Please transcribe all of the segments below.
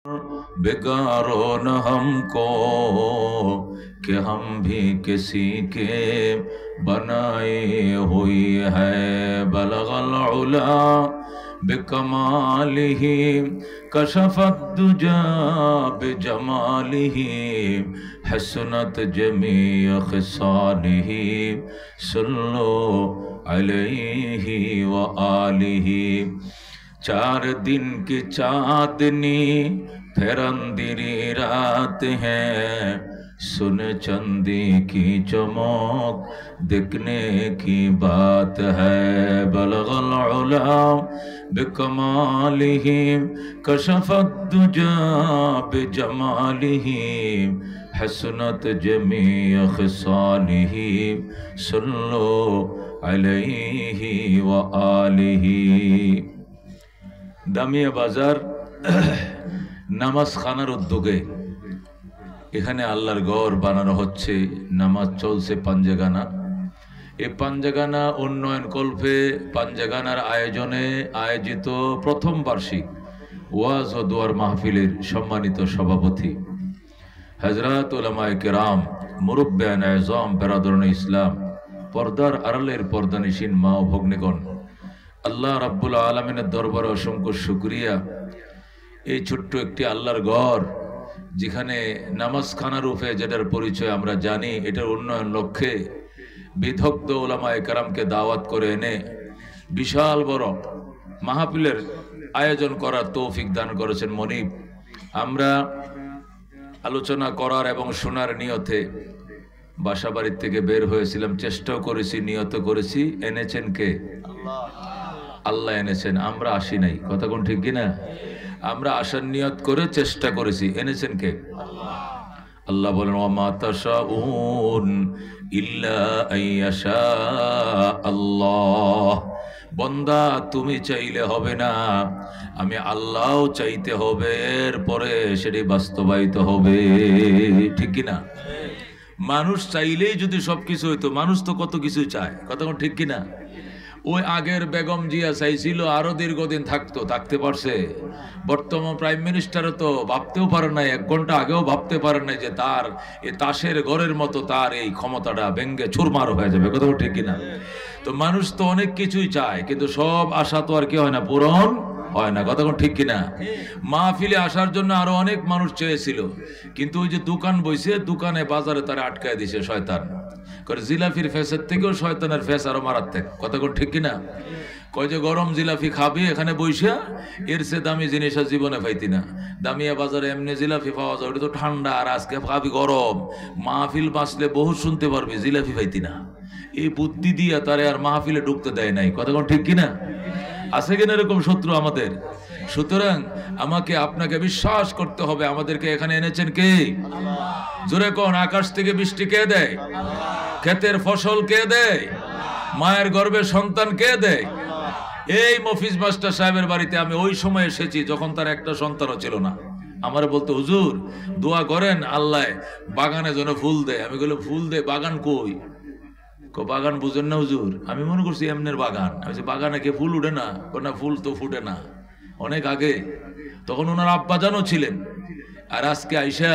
बिगाड़ो न हमको कि हम भी किसी के बनाए हुई है। बलगल उला बिकमालिही कशफत दुजा बिजमालिही हसनत जमी खिसालिही सल्लो अलैहि व आलिही। 4 दिन की चांदनी फिर अंधेरी रात है, सुन चंदी की चमक दिखने की बात है। बलगल उला बिकमालिही कशफत दुजा बिजमालिही हसनत जमी खिसालिही सल्लो अलैहि व आलिही। দামিয়া বাজার নামাজ খানার উদ্যোগে এখানে আল্লাহর ঘর বানানো হচ্ছে, নামাজ চলছে পাঞ্জেগানা। এই পাঞ্জেগানা উন্নয়ন কল্পে পাঞ্জেগানার আয়োজনে আয়োজিত প্রথম বার্ষিক ওয়াজ ও দোয়ার মাহফিলের সম্মানিত সভাপতি হযরত উলামায়ে কেরাম, মুরব্বিয়ান আযম, বেরাদরান ইসলাম, পর্দার আড়ালের পর্দানিশীন মা ও ভগ্নীগণ, আল্লাহ রাব্বুল আলামিনের দরবারে অসংখ্য শুকরিয়া। এই ছোট্ট একটি আল্লাহর ঘর, যেখানে নামাজখানা রূপে যেটার পরিচয় আমরা জানি, এটার উন্নয়ন লক্ষ্যে বিদগ্ধ উলামায়ে কেরামকে দাওয়াত করে এনে বিশাল বড় মাহফিলের আয়োজন করার তৌফিক দান করেছেন মনিব। আমরা আলোচনা করার এবং শোনার নিয়তে বাসা বাড়ির থেকে বের হয়েছিলাম, চেষ্টাও করেছি, নিয়ত করেছি। এনেছেন কে? আল্লাহ এনেছেন, আমরা আসি নাই। কথা কোন ঠিক কিনা? আমরা আসার নিয়ত করে চেষ্টা করেছি, এনেছেন কে? আল্লাহ বলেন ওয়ামা তাশাউন ইল্লা আইয়াশা আল্লাহ। বান্দা তুমি চাইলে হবে না, আমি আল্লাহও চাইতে হবে, এরপরে সেটি বাস্তবায়িত হবে। ঠিক কিনা? মানুষ চাইলেই যদি সবকিছু হইতো, মানুষ তো কত কিছু চায়। কথা কোন ঠিক কিনা? ওই আগের বেগম জিয়া চাইছিল আরো দীর্ঘদিন থাকতো, থাকতে পারছে। বর্তমান প্রাইম মিনিস্টারও তো ভাবতেও পারে নাই, 1 ঘন্টা আগেও ভাবতে পারে নাই যে তার এই তাসের ঘরের মতো তার এই ক্ষমতাটা ভেঙ্গে চুরমার হয়ে যাবে। কথা ঠিক কিনা? তো মানুষ তো অনেক কিছুই চায়, কিন্তু সব আশা তো আর কি হয় না, পূরণ হয় না। কথা ঠিক কিনা? মাহফিলে আসার জন্য আরো অনেক মানুষ চেয়েছিল, কিন্তু ওই যে দোকান বইছে, দোকানে বাজারে তারা আটকায় দিছে শয়তান। জিলাফির ফেসের থেকেও শয়তানের ফেস আরো মারাত্মক। কথা ঠিক কিনা? কয় যে গরম জিলাফি খাবি এখানে বইসা, এর সে দামি জিনিস আর জীবনে পাইতি না। দামিয়া বাজারে এমনি জিলাফি পাওয়া যায়, ওটা তো ঠান্ডা, আর আজকে খাবি গরম। মাহফিল বাঁচলে বহু শুনতে পারবি, জিলাফি পাইতি না। এই বুদ্ধি দিয়া তারে আর মাহফিলে ঢুকতে দেয় নাই। কথা ঠিক কিনা? আছে কিনা এরকম শত্রু আমাদের? সুতরাং আমাকে আপনাকে বিশ্বাস করতে হবে, আমাদেরকে এখানে এনেছেন কে? জোরে কোন, আকাশ থেকে বৃষ্টি কে দেয়? ক্ষেতের ফসল কে দেয়? মায়ের গর্ভে সন্তান কে দেয়? এই মফিজ মাস্টার সাহেবের বাড়িতে আমি ওই সময় এসেছি যখন তার একটা সন্তানও ছিল না। আমার বলতো হুজুর দোয়া করেন আল্লাহ বাগানে যেন ফুল দেয়। আমি বললাম ফুল দেয়, বাগান কই? বাগান বুঝেন না হুজুর? আমি মনে করছি এমনের বাগান। আমি বাগানে কে ফুল উঠে না? না, ফুল তো ফুটে না, অনেক আগে। তখন ওনার আব্বাজানও ছিলেন। আর আজকে আইসা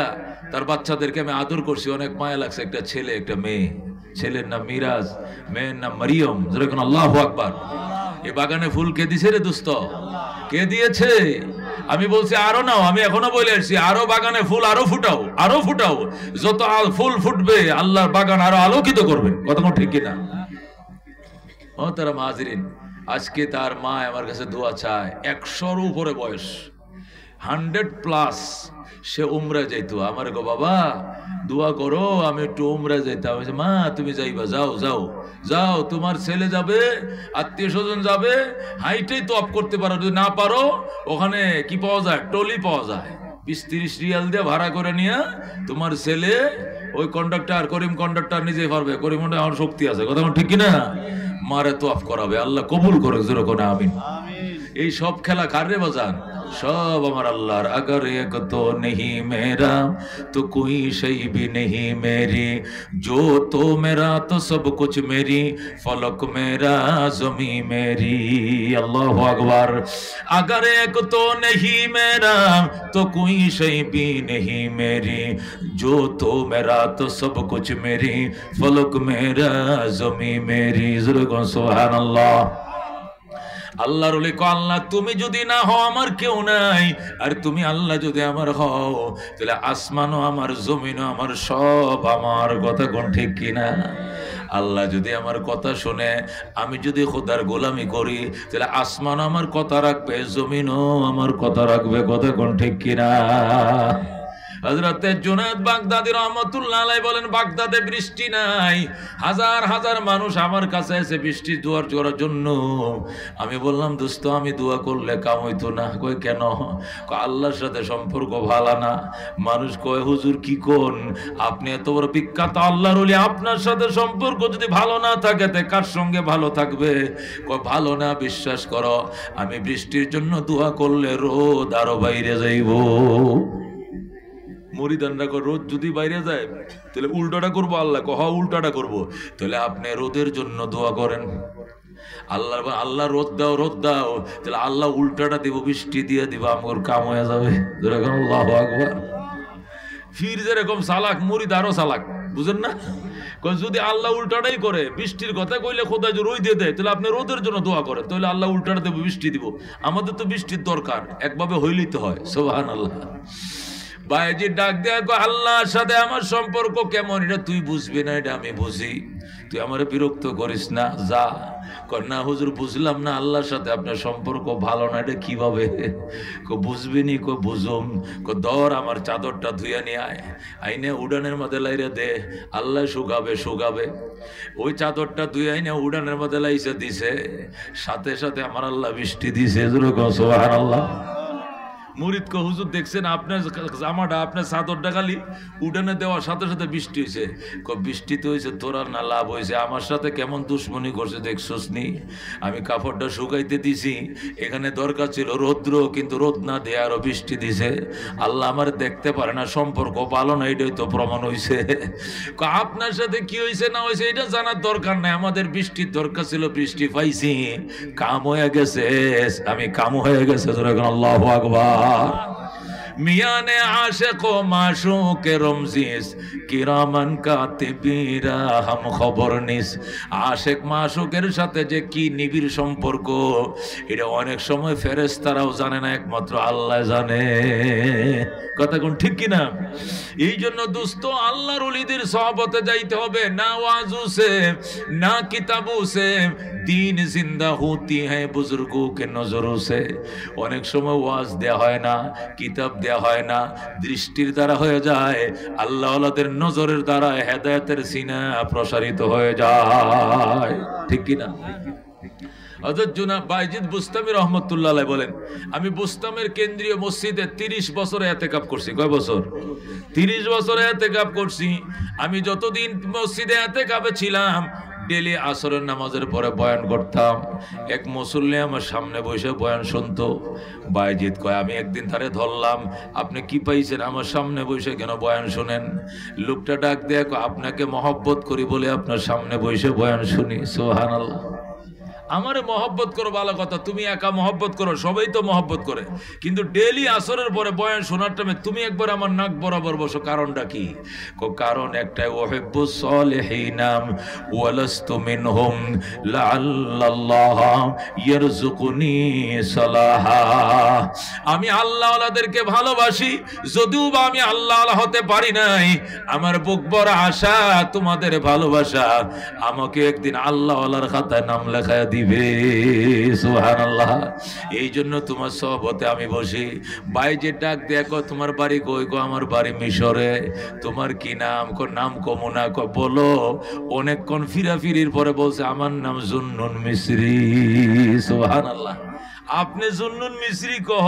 তার বাচ্চাদেরকে আমি আদর করছি, অনেক মায়া লাগছে। একটা ছেলে, একটা মেয়ে। ছেলের নাম মিরাজ, মেয়ের নাম মারিয়ম। যেরকম আল্লাহু আকবার। এই বাগানে ফুল কে দিছে রে দোস্ত? কে দিয়েছে? আমি বলছি আরো নাও। আমি এখনো বলে আসছি আরো বাগানে ফুল আরো ফুটাও, আরো ফুটাও। যত ফুল ফুটবে আল্লাহর বাগান আরো আলোকিত করবেন। কথা ঠিক কিনা? ও তারা মাহাজিরিন, আজকে তার মা আমার কাছে দোয়া চায়। 100-র উপরে বয়স, 100+। সে উমরা যাইতো। আমার গো বাবা দোয়া করো, আমি একটু উমরা যাইতাম। মা তুমি যাইবা, যাও যাও যাও, তোমার ছেলে যাবে, আত্মীয় স্বজন যাবে, হাইটেই তো অফ করতে পারো। যদি না পারো ওখানে কি পাওয়া যায়? টলি পাওয়া যায়। 20-30 রিয়াল দিয়ে ভাড়া করে নিয়ে তোমার ছেলে, ওই কন্ডাক্টর, করিম কন্ডাক্টর নিজে পারবে। করিমটা আমার শক্তি আছে। কথা ঠিক কিনা? মারে তো অফ করাবে। আল্লাহ কবুল করে, যেরকম আমিন। এই সব খেলা কার রে বাজান? सब अमर अल्लाह। अगर एक तो नहीं मेरा तो कोई शै भी नहीं मेरी, जो तो मेरा तो सब कुछ मेरी, फलक मेरा ज़मी मेरी। अल्लाहु अकबर। अगर एक तो नहीं मेरा तो कोई शै भी नहीं मेरी, जो तो मेरा तो सब कुछ मेरी, फलक मेरा ज़मी मेरी। सुभान अल्लाह। আল্লাহর ওলি কয় আল্লাহ তুমি যদি না হও আমার কেউ নাই, আর তুমি আল্লাহ যদি আমার হও তাহলে আসমানও আমার, জমিনও আমার, সব আমার। কথা কোন ঠিক কিনা? আল্লাহ যদি আমার কথা শুনে, আমি যদি খোদার গোলামি করি, তাহলে আসমানও আমার কথা রাখবে, জমিনও আমার কথা রাখবে। কথা কোন ঠিক কিনা? হযরতে জুনায়েদ বাগদাদী রহমাতুল্লাহ আলাইহি বলেন, বাগদাদে বৃষ্টি নাই, হাজার হাজার মানুষ আমার কাছে এসে বৃষ্টি দোয়া করার জন্য। আমি বললাম দোস্ত আমি দোয়া করলে কাম হইতো না। কই কেন? আল্লাহর সাথে সম্পর্ক ভালো না। মানুষ কয় হুজুর কি কোন, আপনি এত বড় বিখ্যাত আল্লাহর ওলি, আপনার সাথে সম্পর্ক যদি ভালো না থাকে তে কার সঙ্গে ভালো থাকবে? কয় ভালো না, বিশ্বাস করো আমি বৃষ্টির জন্য দোয়া করলে রোদ আরো বাইরে যাইব। মুরিদানরা রোদ যদি বাইরে যায় তাহলে উল্টাটা করবো। আল্লাহ কহ উল্টাটা করবো। তাহলে আপনি রোদের জন্য দোয়া করেন, আল্লাহ আল্লাহ রোদ দাও, রোদ দাও, তাহলে আল্লাহ উল্টাটা দিব, বৃষ্টি দিয়ে দিব, আমার কাম হয়ে যাবে। আল্লাহু আকবার। ফির যেরকম চালাক মুরিদ আরো চালাক, বুঝেন না? যদি আল্লাহ উল্টাটাই করে, বৃষ্টির কথা কইলে খোদা যে রোদ দিয়ে দেয়, তাহলে আপনি রোদের জন্য দোয়া করেন, তাহলে আল্লাহ উল্টাটা দেবো, বৃষ্টি দিব। আমাদের তো বৃষ্টির দরকার, একভাবে হইলেই তো হয়। সুবহানাল্লাহ। বাইজি ডাক দেয়া কো আল্লাহর সাথে আমার সম্পর্ক কেমন এটা তুই বুঝবি না, এটা আমি বুঝি, তুই আমারে বিরক্ত করিস না, যা। কর না হুজুর বুঝলাম না, আল্লাহর সাথে আপনার সম্পর্ক ভালো না, এটা কিভাবে? কো বুঝবি নি? কো বুঝুম। কো দর আমার চাদরটা ধুইয়া নিয়ে আয়, আইনে উড়ানের মধ্যে লাইরে দে, আল্লাহ শুকাবে শুকাবে। ওই চাদরটা ধুই আইনে উড়ানের মধ্যে লাইছে দিছে, সাথে সাথে আমার আল্লাহ বৃষ্টি দিছে। সুবহানাল্লাহ। মুরিদ কো হুজুর দেখছেন আপনার জামাটা, আপনার চাদরটা খালি উঠানে দেওয়ার সাথে সাথে বৃষ্টি হয়েছে। বৃষ্টি তো হয়েছে, তোরার না লাভ হয়েছে, আমার সাথে কেমন দুশ্মনী করছে দেখছস নি? আমি কাপড়টা শুকাইতে দিছি, এখানে দরকার ছিল রৌদ্র, কিন্তু রোদ না দিয়ে আরো বৃষ্টি দিছে। আল্লাহ আমার দেখতে পারে না, সম্পর্ক ভালো না, এটাই তো প্রমাণ হয়েছে। আপনার সাথে কি হয়েছে না হয়েছে এটা জানার দরকার নাই, আমাদের বৃষ্টির দরকার ছিল, বৃষ্টি পাইছি, কাম হয়ে গেছে, আমি কাম হয়ে গেছে। আল্লাহু আকবার। মিয়ানে আশিক ও মাশুক রমজিস কিরামান কাতিবিরা হাম খবর নিস। আশিক মাশুকের সাথে যে কি নিবিড় সম্পর্ক, এটা অনেক সময় ফেরেশতারাও জানে না, একমাত্র আল্লাহ জানে। কথা কোন ঠিক কিনা? এই জন্য দোস্ত আল্লাহর ওলিদের সহবতে যাইতে হবে, না ওয়াজু সে না কিতাবু সে দিন জিন্দা হতি হ্যাঁ বুজুর্গো কে নজরো সে। অনেক সময় ওয়াজ দেয়া হয় না, কিতাব দেয়া হয় না, দৃষ্টির দ্বারা হয়ে যায়, আল্লাহ ওয়ালাদের নজরের দ্বারা হেদায়েতের সিনা প্রসারিত হয়ে যায়। ঠিক কিনা? হযরত জুনায়েদ বাইজিদ বুস্তামি রহমাতুল্লাহ আলাইহি বলেন, আমি বুস্তামের কেন্দ্রীয় মসজিদে 30 বছর ইতিকাফ করছি। কয় বছর? 30 বছর ইতিকাফ করছি। আমি যতদিন মসজিদে ইতিকাফে ছিলাম, ডেলি আসরের নামাজের পরে বয়ান করতাম। এক মুসল্লি আমার সামনে বসে বয়ান শুনতো। বাইজিদ কয় আমি একদিন তারে ধরলাম, আপনি কি পাইছেন আমার সামনে বসে কেন বয়ান শুনেন? লোকটা ডাক দেয়া কয় আপনাকে মহব্বত করি বলে আপনার সামনে বসে বয়ান শুনি। সুবহানাল্লাহ। আমারে মহব্বত করো ভালো কথা, তুমি একা মহব্বত করো, সবাই তো মহব্বত করে, কিন্তু ডেইলি আসরের পরে বয়ান শোনার টাইমে তুমি একবার আমার নাক বরাবর বসো, কারণটা কি? কারণ একটাই, ওয়াহিব্বুস সালিহিনা ওয়ালাস্তু মিনহুম লাআল্লাল্লাহ ইয়ারযুকুনি সালাহা। আমি আল্লাহওয়ালাদেরকে ভালোবাসি, যদিও বা আমি আল্লাহওয়ালা হতে পারি নাই, আমার বুক বড় আশা তোমাদের ভালোবাসা আমাকে একদিন আল্লাহওয়ালার খাতায় নাম লেখায় দিবে। সুবহানাল্লাহ। এই জন্য তোমার সহবতে আমি বসি। বাইজে ডাক দেখো তোমার বাড়ি কই? গো আমার বাড়ি মিশরে। তোমার কি নাম? নাম কমুনা। বলো। অনেকক্ষণ ফিরাফিরির পরে বলছে আমার নাম জুন্নুন মিসরি। সুবহানাল্লাহ। আপনি জুন্নুন মিস্রি কহ,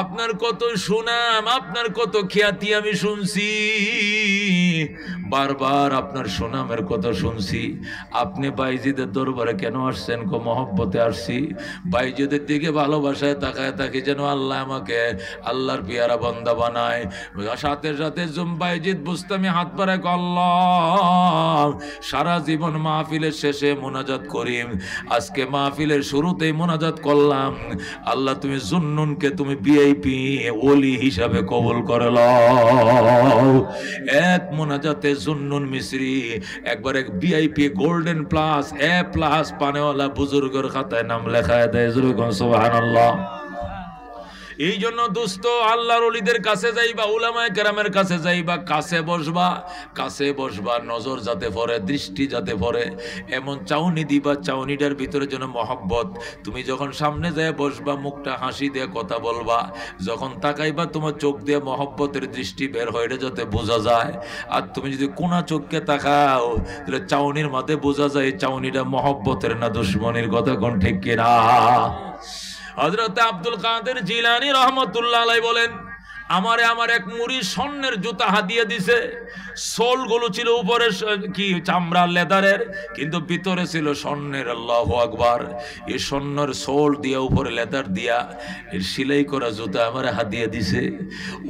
আপনার কত সুনাম, আপনার কত খ্যাতি আমি শুনছি, বারবার আপনার সুনামের কথা শুনছি। আপনি বাইজিদের দরবারে কেন আসছেন? কো মহব্বতে আসছি। বাইজিদের দিকে ভালোবাসায় তাকায় থাকি যেন আল্লাহ আমাকে আল্লাহর পিয়ারা বান্দা বানায়। সাথে সাথে বাইজিদ বুস্তামি হাত পারে, আল্লাহ সারা জীবন মাহফিলের শেষে মোনাজাত করি, আজকে মাহফিলের শুরুতেই মোনাজাত করলাম, আল্লাহ তুমি জুন্নুনকে তুমি ভিআইপি ওলি হিসাবে কবুল করে লও। এক মোনাজাতে জুন্নুন মিস্রি একবার এক ভিআইপি গোল্ডেন প্লাস A+ পানেওয়ালা বুজুর্গের খাতায় নাম লেখায় দেয়। সুবহানাল্লাহ। এই জন্য দোস্ত, আল্লাহর ওলিদের কাছে যাইবা, উলামায়ে কেরামের কাছে যাইবা, কাছে বসবা, নজর যাতে পড়ে, দৃষ্টি যাতে পড়ে, এমন চাউনি দিবা, চাউনিটার ভিতরে যেন মহব্বত। তুমি যখন সামনে যায় বসবা, মুখটা হাসি দিয়ে কথা বলবা, যখন তাকাইবা তোমার চোখ দিয়ে মহব্বতের দৃষ্টি বের হয়, এটা যাতে বোঝা যায়। আর তুমি যদি কোনা চোখকে তাকাও, তাহলে চাউনির মাঝে বোঝা যায় চাউনিটা মহব্বতের না দুশ্মনির। কথা কোন ঠিক কিনা? হযরত আব্দুল কাদের জিলানী রহমতুল্লাহ আলাইহি বলেন, আমার এক মুরিদ স্বর্ণের জুতা হাদিয়া দিছে। সোলগুলো ছিল উপরে কি চামড়া লেদারের, কিন্তু ভিতরে ছিল স্বর্ণের। আল্লাহু আকবার। এই স্বর্ণের সোল দিয়া উপরে লেদার দিয়া এর সেলাই করা জুতা আমার হাদিয়া দিছে।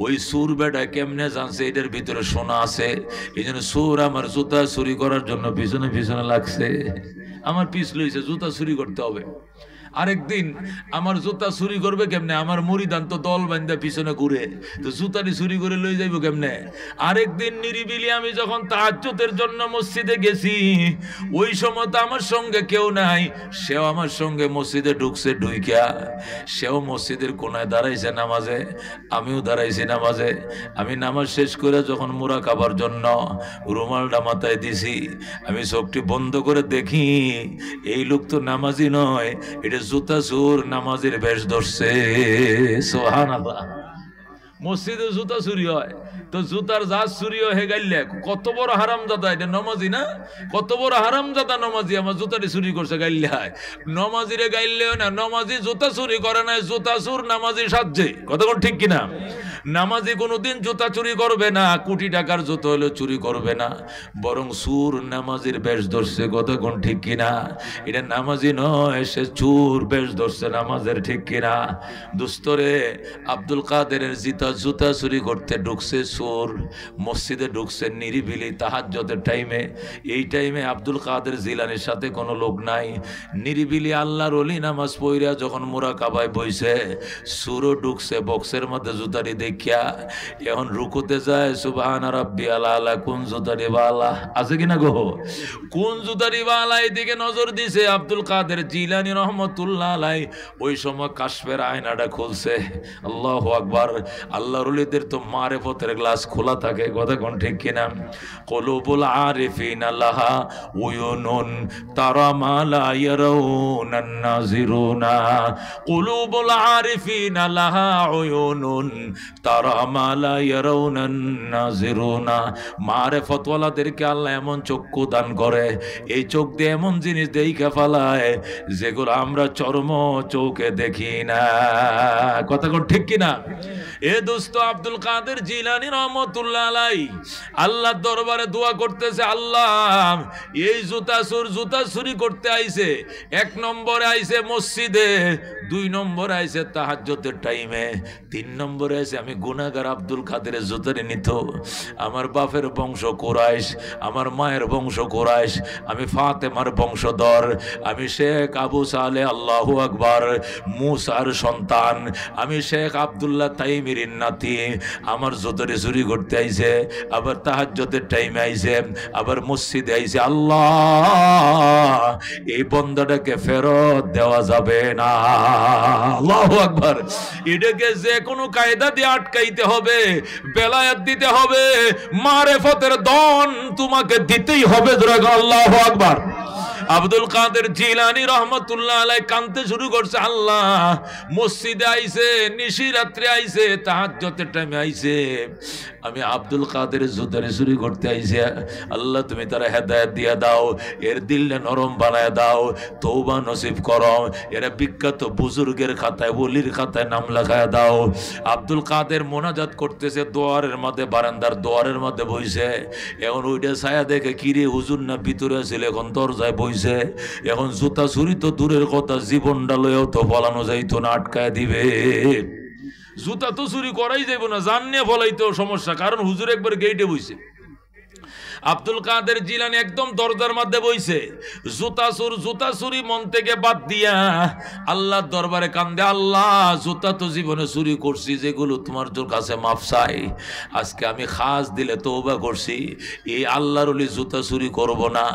ওই সুর বেটা কেমনে জানছে এটার ভিতরে সোনা আছে? এই জন্য সুর আমার জুতা চুরি করার জন্য পিছনে পিছনে লাগছে, আমার পিছ লইছে, জুতা চুরি করতে হবে। আরেকদিন আমার জুতা চুরি করবে কেমনে? আমার মুরিদান তো দল বান্ধা পিছনে ঘুরে, তো জুতাটি চুরি করে লই যাইব কেমনে? আরেকদিন নিরিবিলি আমি যখন তাহাজ্জুদের জন্য মসজিদে গেছি, ওই সময় তো আমার সঙ্গে কেউ নাই, সেও আমার সঙ্গে মসজিদে ঢুকছে। ঢুইকা সেও মসজিদের কোনায় দাঁড়াইছে নামাজে, আমিও দাঁড়াইছি নামাজে। আমি নামাজ শেষ করে যখন মুরাকাবার জন্য রুমালটা মাথায় দিছি, আমি চোখটি বন্ধ করে দেখি এই লোক তো নামাজি নয়, এটা জুতা চোর, নামাজের বেশ ধরছে। সুবহানাল্লাহ। মসজিদে জুতা চুরি হয়, তো জুতার জাজ চুরি হয়ে গাইলে কত বড় হারামজাদা, এটা নমাজি না? কত বড় হারামজাদা নমাজি, আমার জুতাটি চুরি করছে গাইলে হয়। নমাজিরে গাইলেও না, নমাজি জুতা চুরি করে না, জুতা চোর নামাজি সাজছে। কতক্ষণ ঠিক কিনা? নামাজি কোনোদিন জুতা চুরি করবে না, কোটি টাকার জুতো হলে চুরি করবে না, বরং চোর নামাজির বেশ ধরছে। কতক্ষণ ঠিক কিনা? এটা নামাজি নয়, সে চোর বেশ ধরছে নামাজের। ঠিক কিনা? দুস্তরে আব্দুল কাদেরের জুতা চুরি করতে ঢুকছে চোর, মসজিদে ঢুকছে নিরিবিলি তাহাজ্জুদের টাইমে। এই টাইমে আব্দুল কাদের জিলানির সাথে কোনো লোক নাই, নিরিবিলি আল্লাহর ওলি নামাজ পড়িয়া যখন মুরাকাবায় বইছে, চোরও ঢুকছে বক্সের মধ্যে জুতারি দেখিয়া। এখন রুকুতে যায়, সুবহান রাব্বিয়াল আলা, কোন জুতারি বালা আছে কিনা গো? কোন জুতারি বালা এদিকে নজর দিছে আব্দুল কাদের জিলানী রহমতুল্লাহ আলাইহি। ওই সময় কাশফের আয়নাটা খুলছে। আল্লাহু আকবার। আল্লাহর ওলিদের তো মারিফতের গ্লাস খোলা থাকে। কথা কোন ঠিক কিনা? কুলুবুল আরিফিনা লাহা উয়ুনুন তারা মা লা ইয়ারাউনান নাজিরুনা। কুলুবুল আরিফিনা লাহা উয়ুনুন তারা মা লা ইয়ারাউনান নাজিরুনা। মারিফতওয়ালাদেরকে আল্লাহ এমন চক্ষু দান করে, এই চোখ দিয়ে এমন জিনিস দেইখা ফেলায় যেগুলো আমরা চর্ম চোখে দেখি না। কথা কোন ঠিক কিনা? এ দোস্ত, আব্দুল কাদের জিলানী রহমতুল্লাহ আলাইহি আল্লাহর দরবারে দোয়া করতেছে, আল্লাহ এই জুতা চুরি করতে আইছে, 1 নম্বরে আইছে মসজিদে, 2 নম্বরে আইছে তাহাজ্জুদের টাইমে, 3 নম্বরে আইছে আমি গুনাহগার আব্দুল কাদের জুতারে নিত। আমার বাপের বংশ কুরাইশ, আমার মায়ের বংশ কুরাইশ, আমি ফাতেমার বংশধর, আমি শেখ আবু সালে আল্লাহু আকবার মুসার সন্তান, আমি শেখ আব্দুল্লাহ তাইমির নাতি। আমার জুতারে চুরি করতে আইছে, আবার তাহাজ্জুদের টাইমে আইছে, আবার মসজিদে আইছে। আল্লাহ এই বন্দাটাকে ফেরত দেওয়া যাবে না। আল্লাহু আকবার। এটাকে যে কোনো কায়দা দিয়ে আটকাইতে হবে, বেলায়াত দিতে হবে, মারিফতের দন তোমাকে দিতেই হবে। আল্লাহু আকবার। আব্দুল কাদের জিলানী রহমতুল্লাহ আলাইহি কাঁদতে শুরু করছে, আল্লাহ মসজিদে আইছে, নিশি রাত্রে আইছে, তাহাজ্জুদের টাইমে আইছে, আমি আব্দুল কাদের জুতারে চুরি করতে আইছি, আল্লাহ তুমি তারা হেদায়েত দিয়া দাও, এর দিলটা নরম বানায় দাও, তওবা নসিব করো, এরা বিখ্যাত বুজুর্গের খাতায়, ওলির খাতায় নাম লেখায় দাও। আব্দুল কাদের মোনাজাত করতেছে দোয়ারের মধ্যে, বারান্দার দোয়ারের মধ্যে বইছে। এখন ওইটা ছায়া দেখে কিরে হুজুর না ভিতরে ছিল, এখন দরজায় বইছে। এখন জুতা চুরি তো দূরের কথা, জীবনটা লয়েও তো ফলানো যাইতো না, আটকায় দিবে। জুতা তো চুরি করাই যাইব না, জান নিয়ে ফলাইতেও সমস্যা, কারণ হুজুর একবার গেইটে বইছে। আব্দুল কাদের জিলানী একদম দরজার মধ্যে বইছে, জুতা চুরি মন থেকে বাদ দিয়া আল্লাহর দরবারে কান্দে, আল্লাহ জুতা তো জীবনে চুরি করছি, যেগুলো তোমার কাছে মাফ চাই, আজকে আমি খাস দিলে তওবা করছি, এই আল্লাহর ওলি জুতা চুরি করব না,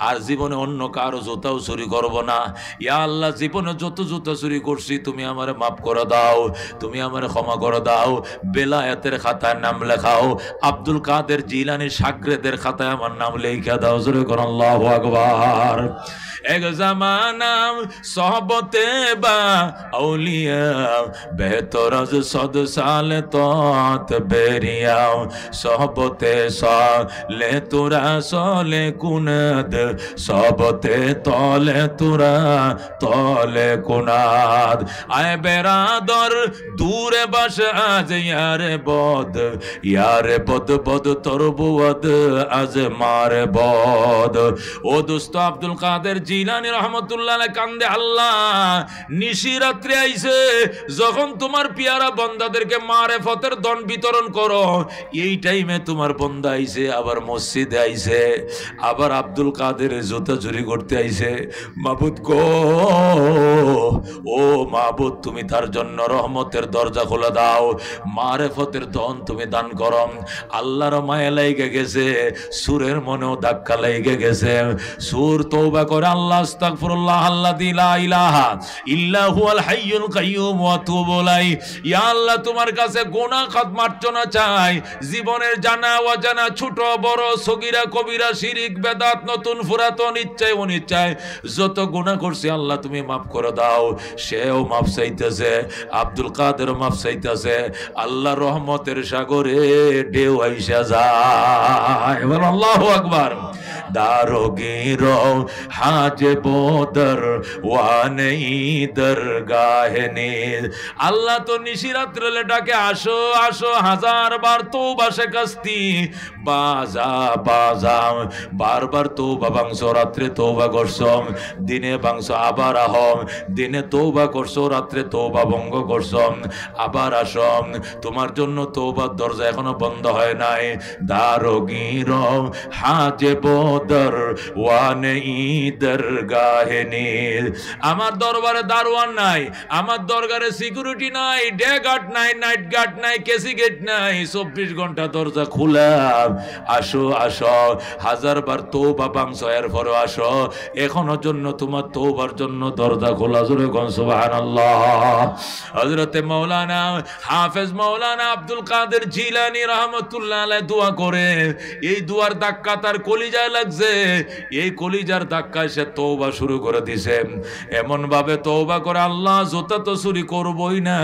আর জীবনে অন্য কারো জুতাও চুরি করব না। ইয়া আল্লাহ, জীবনে যত জুতা চুরি করছি তুমি আমারে মাফ করে দাও, তুমি আমারে ক্ষমা করে দাও, বেলায়েতের খাতায় নাম লেখাও, আব্দুল কাদের জিলানী শাগরেদের খাতায় আমার নাম লেখা দাও। জোরে কোন আল্লাহু আকবার। এক জামানাম সহবতে বা আউলিয়া বেহতর আজ 100 সাল তত বেরিয়া, সহবতে সলে তোরা সলে কুনাদ, সহবতে তলে তোরা তলে কুনাদ, আয় বেরাদর দূরে বাস আজ ইয়ারে বদ বদ তোর বুয়াদ আজ মারে বদ। ও দোস্ত, আব্দুল কাদের জিলানী রহমতুল্লাহ আলাইহি কান্দে, আল্লাহ নিশি রাত্রে আইছে, যখন তোমার পিয়ারা বান্দাদেরকে মারেফতের দন বিতরণ করো, এই টাইমে তোমার বান্দা আইছে, আবার মসজিদে আইছে, আবার আব্দুল কাদের জুতা চুরি করতে আইছে। মাবুদ গো, ও মাবুদ, তুমি তার জন্য রহমতের দরজা খোলা দাও, মারেফতের ধন তুমি দান করো। আল্লাহর মায়া লাইগে গেছে, সুরের মনেও ধাক্কা লেগে গেছে, সুর তওবা করে, আল্লাহ আস্তাগফিরুল্লাহ আল্লাযী লা ইলাহা ইল্লা হুয়াল হাইয়ুল কাইয়্যুম ওয়া আতুবু ইলাইহি। ইয়া আল্লাহ, তোমার কাছে গুনাহ খাতমার্জনা চাই, জীবনের জানা অজানা, ছোট বড়, সগীরা কবিরা, শিরিক বেদাত, নতুন পুরাতন, ইচ্ছায় অনিচ্ছায় যত গুনাহ করছি আল্লাহ তুমি মাফ করে দাও। সেও মাফ চাইতেছে, আব্দুল কাদের মাফ চাইতেছে, আল্লাহ রহমতের সাগরে ঢেউ আইসা যায়। আল্লাহু আকবার। दारोगीर हाजिबो दरवाने दरगाहे नीज। আল্লাহ তো নিশিরাত্রে ডাকে আসো আসো, হাজার বার তওবা শেখাস্তি, বাজা বাজা বারবার তওবা বাংছো, রাত্রে তওবা করছো, দিনে বাংছো, আবার আহো, দিনে তওবা করছো, রাত্রে তওবা ভঙ্গ করছো, আবার আসো, তোমার জন্য তওবার দরজা এখনো বন্ধ হয় নাই। দারোগীর হাজিবো দরওয়ানে দরগাহে নীজ। আমার দরবারে দারোয়ান নাই, আমার দরবারে সিকিউরিটি নাই, ডে গার্ড নাই, নাইট গার্ড নাই, কেসি গেট নাই, 24 ঘন্টা দরজা খোলা। আসো আসো, হাজার বার তওবা বাংছো, এরপরে আসো, এখনো জন্য তোমার তওবার জন্য দরজা খোলা। জোরে কোন সুবহানাল্লাহ। হযরতে মাওলানা হাফেজ মাওলানা আব্দুল কাদের জিলানী রাহমাতুল্লাহ আলাইহি দোয়া করে, এই দুয়ার ধাক্কা তার কলিজায় লাগছে, এই কলিজার ধাক্কায় সে তওবা শুরু করে দিছে। এমন ভাবে তওবা করে, আল্লাহ জুতা তো চুরি করবই না,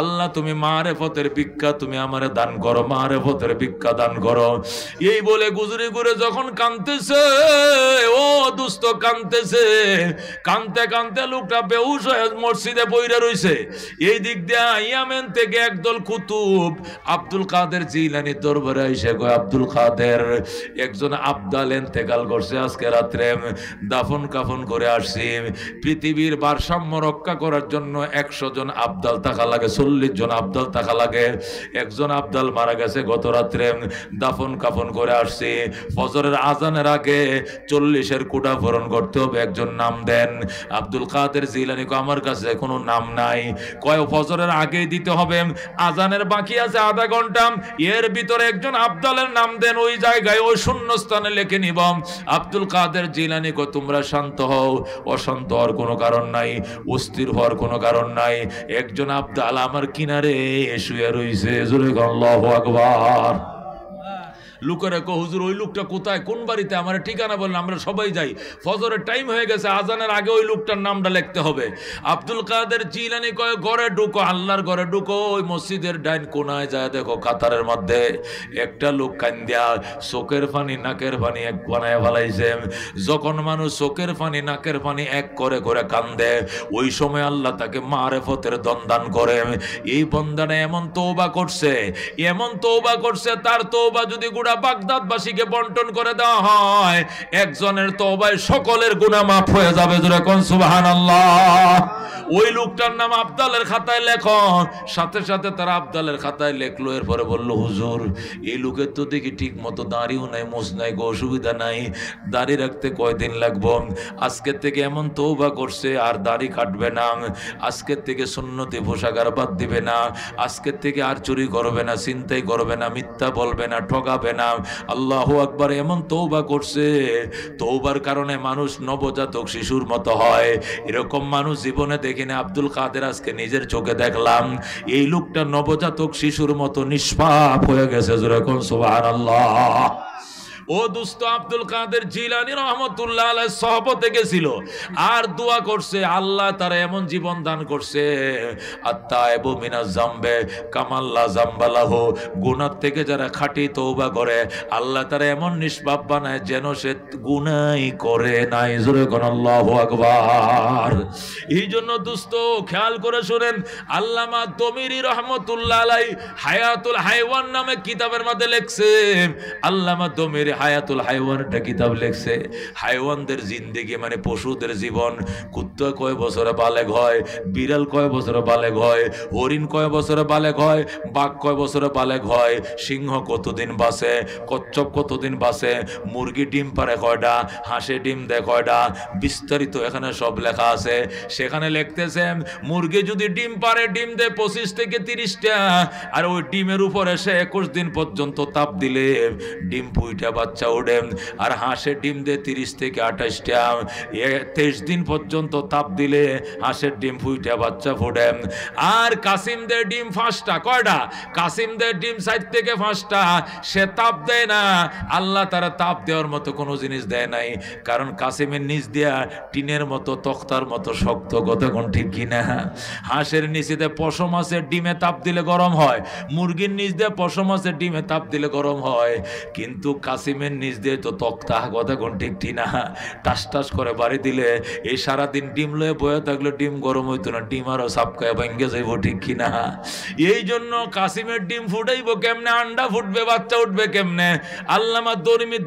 আল্লাহ তুমি মারেফতের ভিক্ষা তুমি আমারে দান করো, মারেফতের ভিক্ষা দান করো। এই বলে গুজরে ঘুরে যখন কাঁদতেছে, ও দুস্থ কাঁদতেছে, কাঁদতে কাঁদতে লোকটা বেহুশ হয়ে মসজিদে পইরা রইছে। এই দিক দিয়ে ইয়ামেন থেকে একদল কুতুব আব্দুল কাদের জিলানীর দরবারে এসে কয়, আব্দুল কাদের একজন আবদাল ইন্তেকাল করছে, আজকে রাত্রে দাফন কাফন করে আসছি। পৃথিবীর ভারসাম্য রক্ষা করার জন্য 100 জন আবদাল থাকা লাগে, 40 জন আবদাল থাকা লাগে। একজন আবদাল মারা গেছে গত রাত্রে, দাফন কাফন করে আসছি। ফজরের আজানের আগে 40-এর কোটা পূরণ করতে হবে, একজন নাম দেন। আব্দুল কাদের জিলানী কয়, আমার কাছে কোনো নাম নাই। কয় ফজরের আগেই দিতে হবে, আজানের বাকি আছে আধা ঘন্টা, এর ভিতরে একজন আবদালের নাম দেন, ওই জায়গায় ওই শূন্য স্থানে লিখে নিব। আব্দুল কাদের জিলানী কয়, তোমরা শান্ত হও, অশান্ত হওয়ার কোনো কারণ নাই, অস্থির হওয়ার কোনো কারণ নাই। একজন আবদাল আমার কিনারে শুয়ে রইছে। জোরে আল্লাহু আকবার। লোকেরা কো হুজুর ওই লোকটা কোথায়, কোন বাড়িতে, আমার ঠিকানা বললেন, আমরা সবাই যাই, ফজরের টাইম হয়ে গেছে, আজানের আগে ওই লোকটার নামটা লিখতে হবে। আব্দুল কাদের জিলানী কয় ঘরে ঢুকো, আল্লাহর ঘরে ঢুকো, ওই মসজিদের ডাইন কোনায় যায় দেখো কাতারের মধ্যে একটা লোক কান্দিয়া চোখের পানি নাকের পানি এক বানায় ফেলাইছে। যখন মানুষ চোখের পানি নাকের পানি এক করে করে কান্দে, ওই সময় আল্লাহ তাকে মারেফতের দন্দান করে। এই বন্দানে এমন তওবা করছে, এমন তওবা করছে, তার তওবা যদি গোটা বাগদাদবাসীকে বন্টন করে দেওয়া হয়, একজনের তওবায় সকলের গুনাহ মাফ হয়ে যাবে। জোরে কোন সুবহানাল্লাহ। ওই লোকটার নাম আবদালের খাতায় লেখো। সাথে সাথে তারা আবদালের খাতায় লেখলো। এরপরে বলল হুজুর এই লোকের তো দেখি ঠিক মতো দাড়িও নাই, মোছ নাই, গো অসুবিধা নাই, দাড়ি রাখতে কয়দিন লাগবো? আজকের থেকে এমন তওবা করছে আর দাড়ি কাটবে না, আজকের থেকে সুন্নতি পোশাকার বাদ দিবে না, আজকের থেকে আর চুরি করবে না, ছিনতাই করবে না, মিথ্যা বলবে না, ঠকাবে না। আল্লাহু আকবার। এমন তওবা করছে, তওবার কারণে মানুষ নবজাতক শিশুর মতো হয়। এরকম মানুষ জীবনে দেখিনি। আব্দুল কাদের আজকে নিজের চোখে দেখলাম, এই লোকটা নবজাতক শিশুর মতো নিষ্পাপ হয়ে গেছে। জোরে কোন সুবহানাল্লাহ। ও দোস্ত, আব্দুল কাদের জিলানী রহমতুল্লাহ আলাইহি সহবতে গেছিল আর দোয়া করছে, আল্লাহ তারা এমন জীবন দান করছে, আত্তাইবু মিনাজ জামবে কামাল্লা জামবালাহু, গুনাহ থেকে যারা খাঁটি তওবা করে আল্লাহ তারা এমন নিষ্পাপ বানায় যেন সে গুনাহই করে নাই। জোরে কোন আল্লাহু আকবার। এই জন্য দোস্ত খেয়াল করে শুনেন, আল্লামা দমিরি রহমতুল্লাহ আলাইহি হায়াতুল হাইওয়ান নামে কিতাবের মধ্যে লিখছে, আল্লামা দমিরি হায়াতুল হাইওয়ান একটা কিতাব লিখছে, হাইওয়ানদের জিন্দেগি মানে পশুদের জীবন। কুত্তা কয় বছরে বালেগ হয়, বিড়াল কয় বছরে বালেগ হয়, হরিণ কয় বছরে বালেগ হয়, বাঘ কয় বছরে বালেগ হয়, সিংহ কতদিন বাঁচে, কচ্ছপ কতদিন বাঁচে, মুরগি ডিম পারে কয়টা, হাঁসে ডিম দেয় কয়টা, বিস্তারিত এখানে সব লেখা আছে। সেখানে লিখতেছে মুরগি যদি ডিম পারে, ডিম দেয় 25 থেকে 30টা, আর ওই ডিমের উপরে সে 21 দিন পর্যন্ত তাপ দিলে ডিম পুইটা বাচ্চা ওঠে। আর হাঁসের ডিম দেয় 30 থেকে 28টা, 23 দিন পর্যন্ত তাপ দিলে হাঁসের ডিম ফুইটা বাচ্চা ফোটে। আর কাসিমদের ডিম 5টা, কয়টা? কাসিমদের ডিম 4 থেকে 5টা। সে তাপ দেয় না, আল্লাহ তারা তাপ দেওয়ার মতো কোনো জিনিস দেয় নাই, কারণ কাসিমের নিচ দিয়া টিনের মতো তক্তার মতো শক্ত। কতক্ষণ ঠিক কিনা? হাঁসের নিচে পশম আছে, ডিমে তাপ দিলে গরম হয়, মুরগির নিচ দিয়ে পশম আছে, ডিমে তাপ দিলে গরম হয়, কিন্তু কাসিমের নিচ দিয়ে তো তক্তা। কতক্ষণ ঠিক না? টাস টাস করে বাড়ি দিলে এই সারাদিন ডিম লয়ে বয়ে থাকলে ডিম গরম হইতো না, ডিম আরো সাপকায় ভেঙে যাইব। ঠিক কিনা? এই জন্য কাসিমের ডিম ফুটাইব কেমনে, আন্ডা ফুটবে, বাচ্চা উঠবে কেমনে? আল্লামা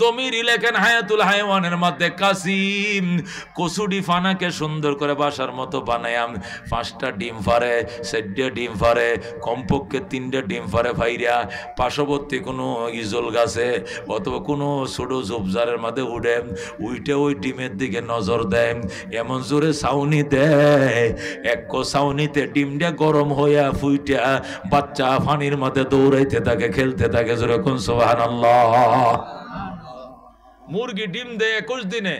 দমিরি লেখেন হায়াতুল হাইওয়ানের মধ্যে, কাসিম কসুডি ফানাকে সুন্দর করে বাসার মতো বানায়াম 5টা ডিম ফারে, 4টা ডিম ফারে, কমপক্ষে 3টা ডিম ফারে ফাইরা পার্শ্ববর্তী কোনো ইজল গাছে অথবা কোনো ছোট ঝোপঝাড়ের মধ্যে উঠে ওই ডিমের দিকে নজর দেয়, এমন জোরে ছাউনি দেয়, এক ছাউনিতে ডিমটা গরম হইয়া ফুইটা বাচ্চা পানির মধ্যে দৌড়াইতে থাকে, খেলতে থাকে। জোরে কোন সুবহানাল্লাহ। মুরগি ডিম দেয় 21 দিনে,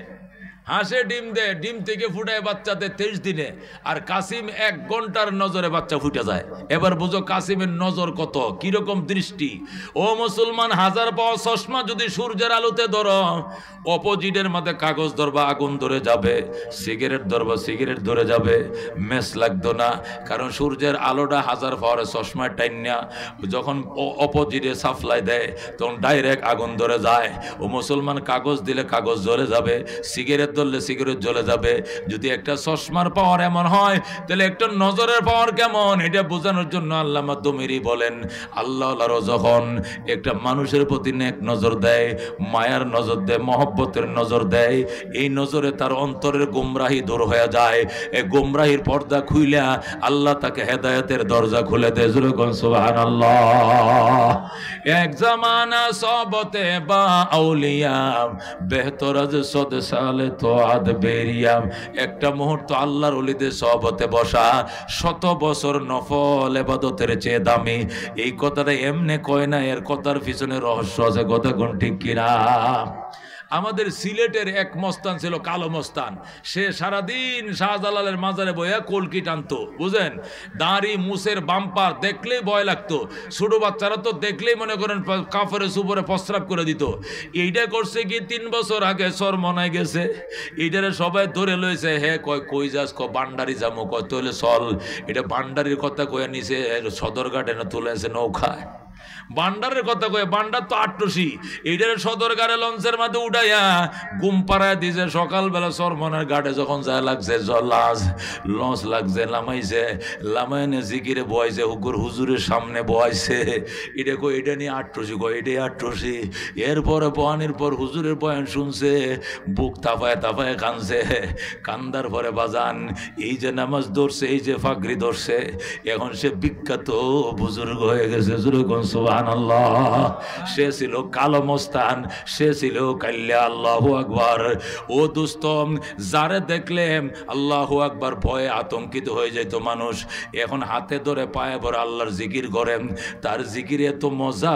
হাঁসে ডিম দেয়, ডিম থেকে ফুটায় বাচ্চাতে 23 দিনে, আর কাসিম 1 ঘন্টার নজরে বাচ্চা ফুটে যায়। এবার বুঝো কাসিমের নজর কত, কিরকম দৃষ্টি। ও মুসলমান, 1000 পাওয়া চশমা যদি সূর্যের আলোতে ধরো, অপোজিটের মধ্যে কাগজ ধরবা আগুন ধরে যাবে, সিগারেট ধরবা সিগারেট ধরে যাবে, মেস লাগতো না, কারণ সূর্যের আলোটা 1000 পাওয়ার চশমায় টাইনা যখন অপোজিটে সাপ্লাই দেয় তখন ডাইরেক্ট আগুন ধরে যায়। ও মুসলমান, কাগজ দিলে কাগজ জ্বলে যাবে, সিগারেট ধরলে সিগারেট জ্বলে যাবে। যদি একটা চশমার পাওয়ার এমন হয়, তাহলে একটা নজরের পাওয়ার কেমন, এটা বোঝানোর জন্য আল্লামা দমিরি বলেন, আল্লাহর যখন একটা মানুষের প্রতি নেক নজর দেয়, মায়ার নজর দেয়, মহব্বতের নজর দেয়, এই নজরে তার অন্তরের গোমরাহি দূর হয়ে যায়। এই গোমরাহির পর্দা খুইলা আল্লাহ তাকে হেদায়েতের দরজা খুলে দেয়। জোরে কোন সুবহানাল্লাহ। এক জামানা সবতে বা আউলিয়া বেহতর আজ সদ সালে তো আদ বেরিয়াম। একটা মুহূর্ত আল্লাহর ওলিদের সহবতে বসা 100 বছর নফল ইবাদতের চেয়ে দামি। এই কথাটা এমনি কয় না, এর কথার পিছনে রহস্য আছে। কথা কোন ঠিক কিনা? আমাদের সিলেটের এক মস্তান ছিল কালো মস্তান, সে সারাদিন শাহজালালের মাজারে বইয়া কলকি টানতো, বুঝেন, দাড়ি মুসের বাম্পার দেখলেই ভয় লাগতো। ছোট বাচ্চারা তো দেখলেই মনে করেন কাফরে সুপরে প্রস্রাব করে দিত। এইটা করছে কি 3 বছর আগে চরমনায় গেছে, এইটারে সবাই ধরে লইছে। হে কয় কই যাস, ক বান্ডারি যামো, কয় তোলে চল। এটা বান্ডারির কথা কয়ে নিছে সদরঘাটে না তুলেছে নৌকায়। বান্ডারের কথা কয়ে, বান্ডার তো আট্টসি, এইটারে সদরঘাটে লঞ্চের মাঝে উঠাইয়া ঘুম পাড়ায় দিছে। সকালবেলা চরমনার ঘাটে যখন যায় লাগছে লঞ্চ লাগছে, লামাইনে জিকিরে বয়ছে, হুজুরের সামনে বয়ছে। এটা কই এটা নিয়ে আট্টসি, কয় এটাই আট্টসি। এরপরে বয়ানের পর হুজুরের বয়ান শুনছে, বুক তাপায় তাপায় কানছে। কান্দার পরে বাজান এই যে নামাজ ধরছে, এই যে ফাকরি ধরছে, এখন সে বিখ্যাত বুজুর্গ হয়ে গেছে। সুবহানাল্লাহ। সে ছিল কালো মস্তান, সে ছিল কাল্লা। আল্লাহু আকবার। ও দোস্ত, যারে দেখলে আল্লাহু আকবার ভয়ে আতঙ্কিত হয়ে যেত মানুষ, এখন হাতে ধরে পায়ে ভরে আল্লাহর জিকির করেন। তার জিকির এত মজা,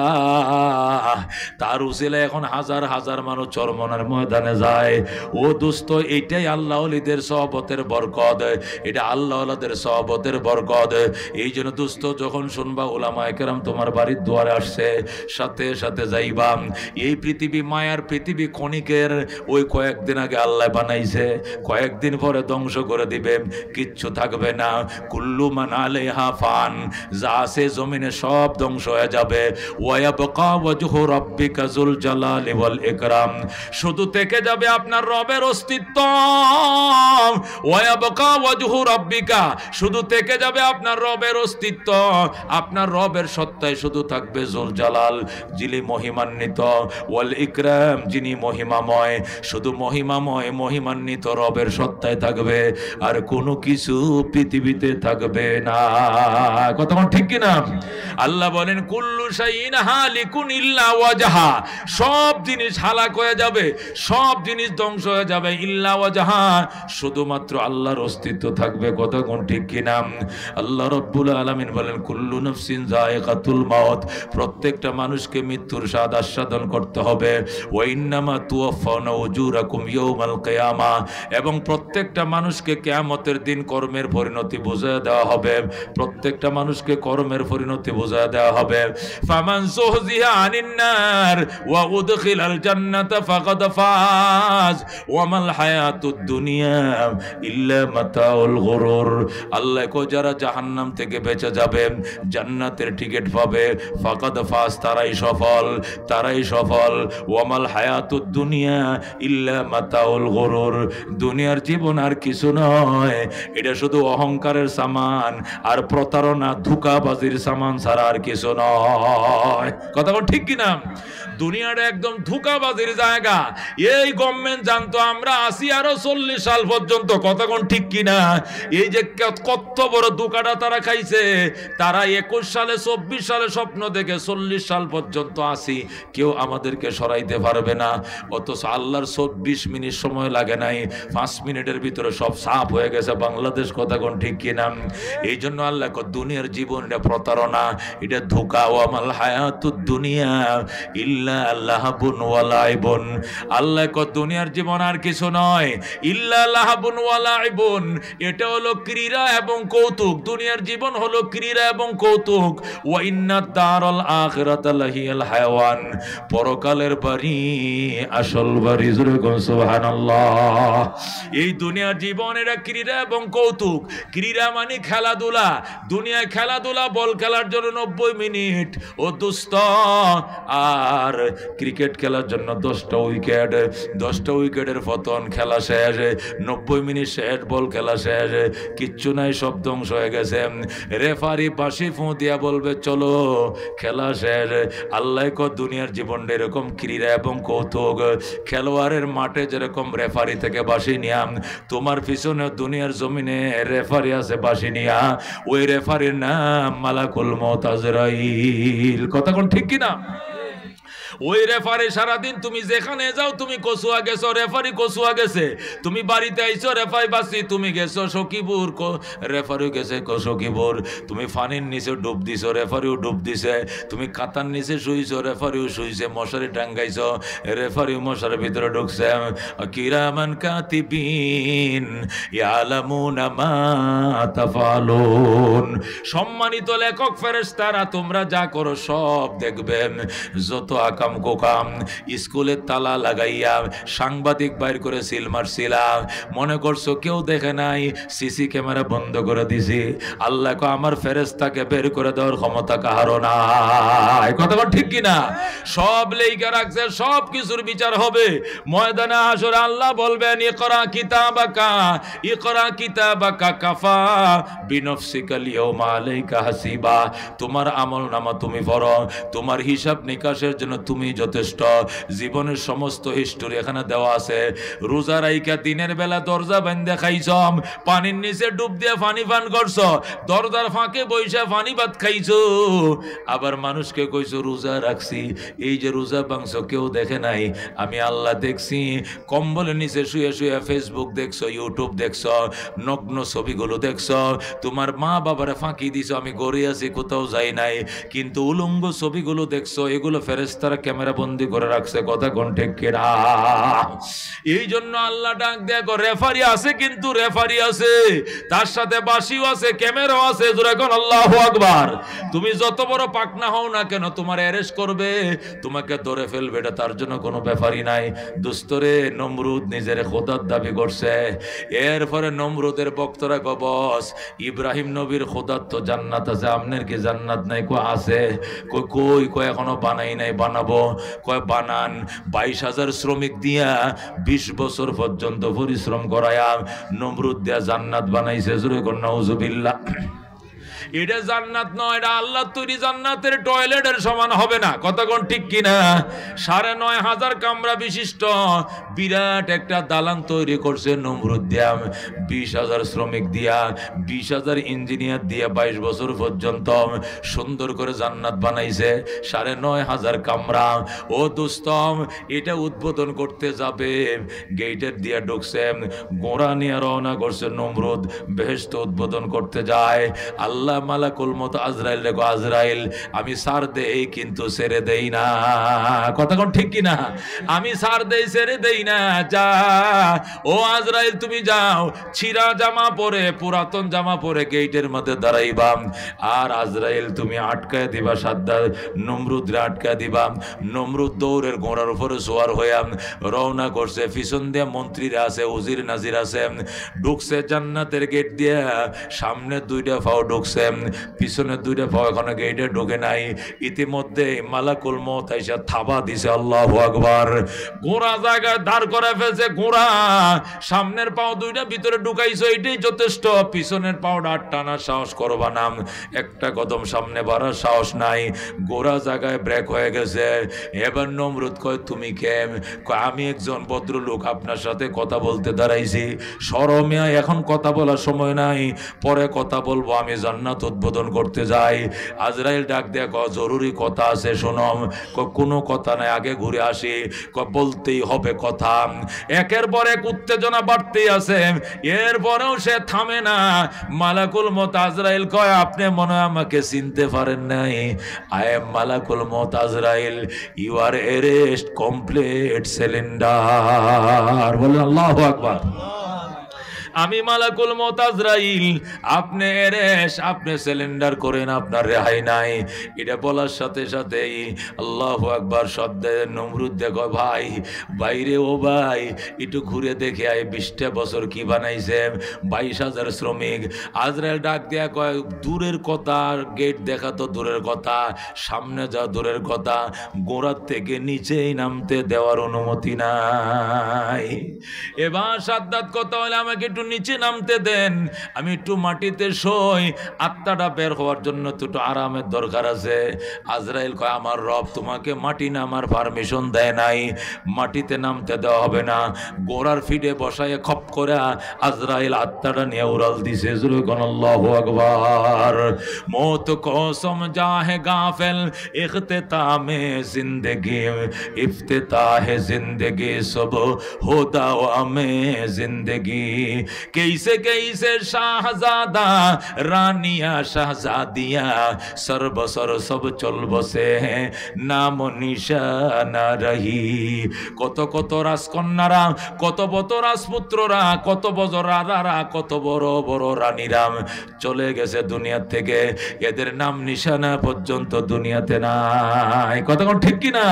তার উসিলে এখন হাজার হাজার মানুষ চরমনার ময়দানে যায়। ও দোস্ত, এইটাই আল্লাহ ওলিদের সহবতের বরকত, এটা আল্লাহ ওলাদের সহবতের বরকত। এই জন্য দোস্ত, যখন শুনবা উলামায়ে কেরাম তোমার বাড়ির দুয়ারে আসছে, সাথে সাথে যাইবা। এই পৃথিবী মায়ার পৃথিবী, ক্ষণিকের, ওই কয়েকদিন আগে আল্লাহ বানাইছে, কয়েকদিন পরে ধ্বংস করে দিবে, কিচ্ছু থাকবে না। কুল্লু মান আলাইহা ফান, যা আছে জমিনে সব ধ্বংস হয়ে যাবে। ওয়ায়াবকা ওয়াজহু রাব্বিকা যুল জালালি ওয়াল ইকরাম, শুধু থেকে যাবে আপনার রবের অস্তিত্ব। ওয়ায়াবকা ওয়াজহু রাব্বিকা, শুধু থেকে যাবে আপনার রবের অস্তিত্ব, আপনার রবের সত্তায় শুধু থাকবে যুল জালাল, যিনি মহিমান্বিত, ওয়াল ইকরাম, যিনি মহিমাময়, শুধু মহিমাময় মহিমান্বিত রবের সত্তায় থাকবে, আর কোনো কিছু পৃথিবীতে থাকবে না। কতক্ষণ ঠিক কিনা? আল্লাহ বলেন কুল্লু শাইইন হালিকুন ইল্লা ওয়াজহা, সব জিনিস হালাক হয়ে যাবে, সব জিনিস ধ্বংস হয়ে যাবে, ইল্লা ওয়াজহা, শুধুমাত্র আল্লাহর অস্তিত্ব থাকবে। কতক্ষণ ঠিক কিনা? আল্লাহ রাব্বুল আলামিন বলেন কুল্লু নাফসিন যায়িকাতুল মাউত, প্রত্যেকটা মানুষকে মৃত্যুর স্বাদ আস্বাদন করতে হবে। ওয়া ইন্নামা তুওয়াফাউনা উজুরাকুম ইয়াউমাল কিয়ামা, এবং প্রত্যেকটা মানুষকে কিয়ামতের দিন কর্মের পরিণতি বুঝিয়ে দেওয়া হবে, প্রত্যেকটা মানুষকে কর্মের পরিণতি বুঝিয়ে দেওয়া হবে। ফামান যুহজিহা আনিন নার ওয়া উদখিলাল জান্নাতা ফাকাদ ফাজ ওয়া মাল হায়াতুদ দুনিয়া ইল্লা মাতাউল গুরুর। আল্লাহ কো যারা জাহান্নাম থেকে বেঁচে যাবে, জান্নাতের টিকিট পাবে, ফাকাদ ফাজ, তারাই সফল, তারাই সফল। ওয়া মাল হায়াতুদ দুনিয়া ইল্লা মাতাউল গুরুর, দুনিয়ার জীবন আর কিছু নয়, এটা শুধু অহংকারের সামান আর প্রতারণা ধোঁকাবাজির সামান ছাড়া আর কিছু নয়। কথা ঠিক কিনা? দুনিয়াটা একদম ধোঁকাবাজির জায়গা। এই গভর্নমেন্ট জানতো আমরা আসি আরো 40 সাল পর্যন্ত। কতক্ষণ ঠিক কিনা? এই যে কত বড় ধোঁকাটা তারা খাইছে, তারা 21 সালে 24 সালে স্বপ্ন দেখে 40 সাল পর্যন্ত আসি, কেউ আমাদেরকে সরাইতে পারবে না। অথচ আল্লাহর 24 মিনিট সময় লাগে নাই, 5 মিনিটের ভিতরে সব সাফ হয়ে গেছে বাংলাদেশ। কতক্ষণ ঠিক কিনা? এই জন্য আল্লাহ দুনিয়ার জীবন এটা প্রতারণা, এটা ধোঁকা। ও আমাল হায়াতুদ দুনিয়া ইল্লা লাহাবুন ওয়া লাইবুন, আল্লাহ কো দুনিয়ার জীবন আর কিছু নয়, ইল্লা লাহাবুন ওয়া লাইবুন, এটা হলো ক্রীড়া এবং কৌতুক। দুনিয়ার জীবন হলো ক্রীড়া এবং কৌতুক। ওয়া ইন্নাদ দারাল আখিরাতা লাহিয়াল হায়াওয়ান, পরকালের বাড়ি আসল বাড়ি। জোরে কোন সুবহানাল্লাহ। এই দুনিয়ার জীবন এটা ক্রীড়া এবং কৌতুক। ক্রীড়া মানে খেলাধুলা, দুনিয়ায় খেলাধুলা, বল খেলার জন্য 90 মিনিট ও দোস্ত, আর ক্রিকেট খেলার জন্য 10টা উইকেট, 10টা উইকেটের পতন, খেলা শেষ, 90 মিনিট শেষ, বল খেলা শেষ, কিচ্ছু নাই, সব ধ্বংস হয়ে গেছে। রেফারি বাঁশি ফু দিয়া বলবে চলো খেলা শেষ। আল্লাহ কো দুনিয়ার জীবনটা এরকম ক্রীড়া এবং কৌতুক। খেলোয়াড়ের মাঠে যেরকম রেফারি থেকে বাঁশি নিয়াম, তোমার পিছনে দুনিয়ার জমিনে রেফারি আছে বাঁশি নিয়া, ওই রেফারির নাম মালাকুল মউত আজরাইল। কথা কোন ঠিক কিনা? ওই রেফারি সারাদিন তুমি যেখানে যাও তুমি কচুয়া গেছো, রেফারি কচুয়া গেছে, তুমি বাড়িতে আইছো রেফারি বাসি, তুমি গেছো সখীপুর, রেফারিও গেছে সখীপুর, তুমি ফানির নিচে ডুব দিছো, রেফারিও ডুব দিছে, তুমি কাতার নিচে শুইছো, রেফারিও শুইছে, মশারি টাঙ্গাইছো, রেফারিও মশারির ভিতরে ঢুকছে। কিরামান কাতিবিন ইয়ালামুনা মা তাফালুন, সম্মানিত লেখক ফেরেশতারা তোমরা যা করো সব দেখবেন। যত আকাম কোকাম স্কুলের তালা লাগাইয়া সাংবাদিক বাইর করে সিল মারছিলাম, মনে করছো কেউ দেখে নাই, সিসি ক্যামেরা বন্ধ করে দিছি। আল্লাহ কো আমার ফেরেশতাকে বের করে দেওয়ার ক্ষমতা কারো নাই। কথা বল ঠিক কিনা? সব লেখা রাখছে, সব কিছুর বিচার হবে ময়দানে হাসরে। আল্লাহ বলবেন ইকরা কিতাবাকা, ইকরা কিতাবাকা কাফা বিনফসিকা লিয়াউমা আলাইকা হাসিবা, তোমার আমলনামা তুমি পড়ো, তোমার হিসাব নিকাশের জন্য তুমি যথেষ্ট। জীবনের সমস্ত হিস্টোরি এখানে দেওয়া আছে। রোজা রাইকা দিনের বেলা দরজা বান্ধে খাইছ, পানির নিচে ডুব দিয়ে পানি পান করছ, দরজার ফাঁকে বইসা পানি ভাত খাইছো, আবার মানুষকে কইছো রোজা রাখছি। এই যে রোজা ভাঙছো কেউ দেখে নাই, আমি আল্লাহ দেখছি। কম্বলের নিচে শুয়ে শুয়ে ফেসবুক দেখছো, ইউটিউব দেখছো, নগ্ন ছবিগুলো দেখছো, তোমার মা বাবারে ফাঁকি দিছো, আমি গড়ে আছি কোথাও যাই নাই, কিন্তু উলঙ্গ ছবিগুলো দেখছো, এগুলো ফেরেশতারা ক্যামেরা বন্দি করে রাখছে। কথা কোন ঠিক কিনা? এই জন্য আল্লাহ ডাক দেখো, রেফারি আছে, কিন্তু রেফারি আছে, তার সাথে বাঁশিও আছে, ক্যামেরাও আছে। জোরে কোন আল্লাহু আকবার। তুমি যত বড় পাকনা হও না কেন, তোমার অ্যারেস্ট করবে, তোমাকে ধরে ফেলবে, এটা তার জন্য কোনো ব্যাপারই নাই। দুস্তরে নমরুদ নিজের খোদার দাবি করছে, এরপরে নমরুদের ভক্তরা কো বস ইব্রাহিম নবীর খোদার তো জান্নাত আছে, আপনার কি জান্নাত নাই? কো আছে। কই কই এখনো বানাই নাই, বানাবো। কয় বানান। 22,000 শ্রমিক দিয়া 20 বছর পর্যন্ত পরিশ্রম করায়া নমরুদ দিয়া জান্নাত বানাইছে। জোরে কোন নাউজুবিল্লাহ। এটা জান্নাত নয়, এটা আল্লাহ তৈরি জান্নাতের টয়লেটের সমান হবে না। কথা কোন ঠিক কিনা? 9,500 কামরা বিশিষ্ট বিরাট একটা দালান তৈরি করছে নমরুদ দিয়া, 20,000 শ্রমিক দিয়া, 20,000 ইঞ্জিনিয়ার দিয়া 22 বছর পর্যন্ত সুন্দর করে জান্নাত বানাইছে। 9,500 কামরা। ও দোস্তম, এটা উদ্বোধন করতে যাবে, গেটের দিয়া ঢুকছে, গোড়া নিয়ে রওনা করছে নমরুদ, বেহেশত উদ্বোধন করতে যায়। আল্লাহ মালাকুল মত আজরাইল রেখো, আজরাইল আমি সার দেই কিন্তু ছেড়ে দেই না। কথা কোন ঠিক কিনা? আমি সার দেই ছেড়ে দেই না। যা ও আজরাইল তুমি যাও, ছিঁড়া জামা পরে, পুরাতন জামা পরে গেটের মধ্যে দাঁড়াইবা, আর আজরাইল তুমি আটকায় দিবা, সাদ্দাত নমরুদরে আটকায় দিবা। নমরুদ দৌড়ের ঘোড়ার উপরে সোয়ার হইয়া রওনা করছে। পিছন দিয়ে মন্ত্রীরা আছে, উজির নাজির আছে। ঢুকছে জান্নাতের গেট দিয়ে, সামনে 2টা পাও ঢুকছে, পিছনে 2টা পাও এখনো গেটে ঢুকে নাই। ইতিমধ্যে মালাকুল মউত আইসা থাবা দিছে। আল্লাহু আকবার। ঘোড়া জায়গায় দাঁড় করে ফেলছে। ঘোড়া সামনের পাও 2টা ভিতরে ঢুকাইছো, এটাই যথেষ্ট। পিছনের পাওটা টানার সাহস করবা না, একটা কদম সামনে বাড়ার সাহস নাই। ঘোড়া জায়গায় ব্রেক হয়ে গেছে। এবার নমরুদ কয় তুমি কে? আমি একজন ভদ্রলোক, আপনার সাথে কথা বলতে দাঁড়াইছি। শরমিয়া এখন কথা বলার সময় নাই, পরে কথা বলবো, আমি জান্নাত উদ্বোধন করতে যাই। আজরাইল ডাক দিয়ে কয় জরুরি কথা আছে, শোনম। কোনো কথা নাই, আগে ঘুরে আসি। বলতেই হবে কথা। একের পর এক উত্তেজনা বাড়তেই আছে, এরপরেও সে থামে না। মালাকুল মউত আজরাইল কয় আপনি মনে হয় আমাকে চিনতে পারেন নাই, আই এম মালাকুল মউত আজরাইল, you are arrest complete cylinder. বলেন আল্লাহু আকবার। আমি মালাকুল মউত আজরাইল, আপনি এরেশ, আপনি সিলিন্ডার করেন, আপনার রেহাই নাই। এটা বলার সাথে সাথেই আল্লাহু আকবার শব্দে নমরুদ দেখো ভাই বাইরে, ও ভাই একটু ঘুরে দেখে আয় 20টা বছর কি বানাইছে, 22,000 শ্রমিক। আজরাইল ডাক দেয়া কয় দূরের কথা, গেট দেখা তো দূরের কথা, সামনে যা দূরের কথা, গোড়ার থেকে নিচেই নামতে দেওয়ার অনুমতি নাই। এবার সাদ্দাত কথা হলে আমাকে একটু একটু নিচে নামতে দেন, আমি একটু মাটিতে সই, আত্মাটা বের হওয়ার জন্য তো একটু আরামের দরকার আছে। আজরাইল কয় আমার রব তোমাকে মাটি নামার পারমিশন দেয় নাই, মাটিতে নামতে দেওয়া হবে না। গোড়ার ফিডে বসায় খপ করে আজরাইল আত্মাটা নিয়ে উড়াল দিছে। আল্লাহু আকবার। মौत को समझा है गाफिल इख्तितामे जिंदगी, इफ्तिताह जिंदगी सब होता में जिंदगी। कैसे कैसे शाहजादा रानिया शाहजादिया सर बसर सब चल बसे हैं, नाम निशाना रही। কত কত রাজকন্যারা, কত কত রাজপুত্ররা, কত বড় রাজারা, কত বড় বড় রানীরা চলে গেছে দুনিয়া থেকে, এদের নাম নিশানা পর্যন্ত দুনিয়াতে নাই। কথা কোন ঠিক কিনা?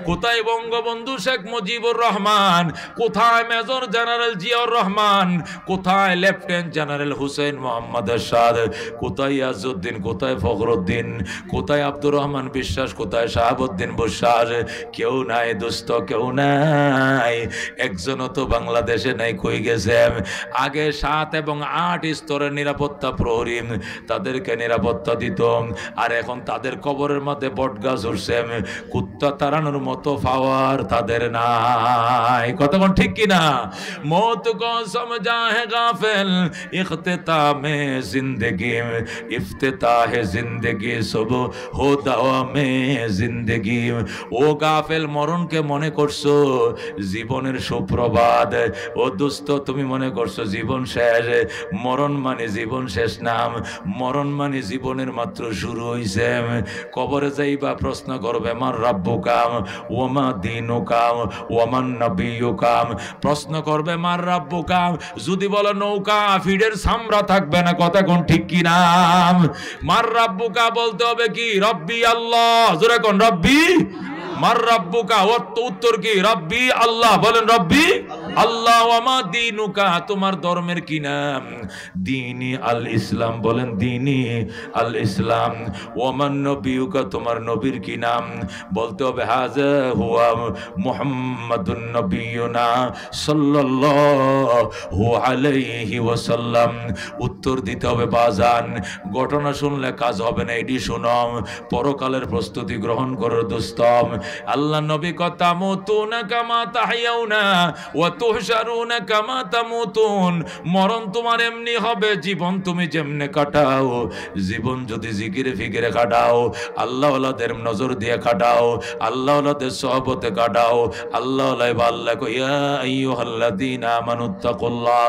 কোথায় বঙ্গবন্ধু শেখ মুজিবুর রহমান, কোথায় মেজর জেনারেল জিয়াউর রহমান, কোথায় লেফটেন্যান্ট জেনারেল হুসেন মোহাম্মদ এরশাদ, কোথায় ইয়াজউদ্দিন, কোথায় ফখরুদ্দিন, কোথায় আব্দুর রহমান বিশ্বাস, কোথায় শাহাবুদ্দিন বিশ্বাস? কেউ নাই দোস্ত, কেউ নাই। একজনও তো বাংলাদেশে নাই। কই গেছে? আগে 7 এবং 8 স্তরের নিরাপত্তা প্রহরী, তাদেরকে নিরাপত্তা দিত, আর এখন তাদের কবরের মধ্যে বটগাছ উঠছে, কুত্তা তাড়ানোর মতো পাওয়ার তাদের নাই। কতক্ষণ ঠিক কিনা? মौत को समझा है गाफिल इख्तितामे जिंदगी, इफ्तिताह जिंदगी सब होता में जिंदगी। ও গাফেল, মরণকে মনে করছো জীবনের সুপ্রভাত। ও দোস্ত, তুমি মনে করছো জীবন শেষ। মরণ মানে জীবন শেষ নাম, মরণ মানে জীবনের মাত্র শুরু হইছে। কবরে যাইবা প্রশ্ন করবে মান রাব্বুকাম ওমা দীনুকাম ওমান নবিয়ুকাম। প্রশ্ন করবে মান রাব্বুকাম, যদি বলো নৌকা ফিডের সামরা থাকবে না। কথা কোন ঠিক কি নাম? মান রাব্বুকা বলতে হবে কি? রব্বি আল্লাহ। জোরে কোন রব্বি মার রাব্বুকা, উত্তর কি? রব্বি আল্লাহ। বলেন রব্বি আল্লাহ। ওয়ামা দীনুকা, তোমার ধর্মের কি নাম? দীনি আল ইসলাম। বলেন দীনি আল ইসলাম। ওয়ামান নবিয়ুকা, তোমার নবীর কি নাম? বলতে হবে হাযা হুয়া মুহাম্মাদুন নবিয়ুনা সাল্লাল্লাহু আলাইহি ওয়াসাল্লাম। উত্তর দিতে হবে বাজান। ঘটনা শুনলে কাজ হবে না, এডি শুনো। পরকালের প্রস্তুতি গ্রহণ করো দোস্ত। আল্লাহ নবী কথা মুতুনা কামা তাহইয়াউনা ওয়া তুহশারুনা কামা তামুতুন। মরণ তোমার এমনি হবে, জীবন তুমি যেমনে কাটাও। জীবন যদি জিকিরে ফিকিরে কাটাও, আল্লাহ ওয়ালাদের নজর দিয়ে কাটাও, আল্লাহ ওয়ালাদের সহবতে কাটাও, আল্লাহ ওয়ালা আল্লাহ কো ইয়া আইয়ুহাল্লাযীনা আমানুত্তাকুল্লাহ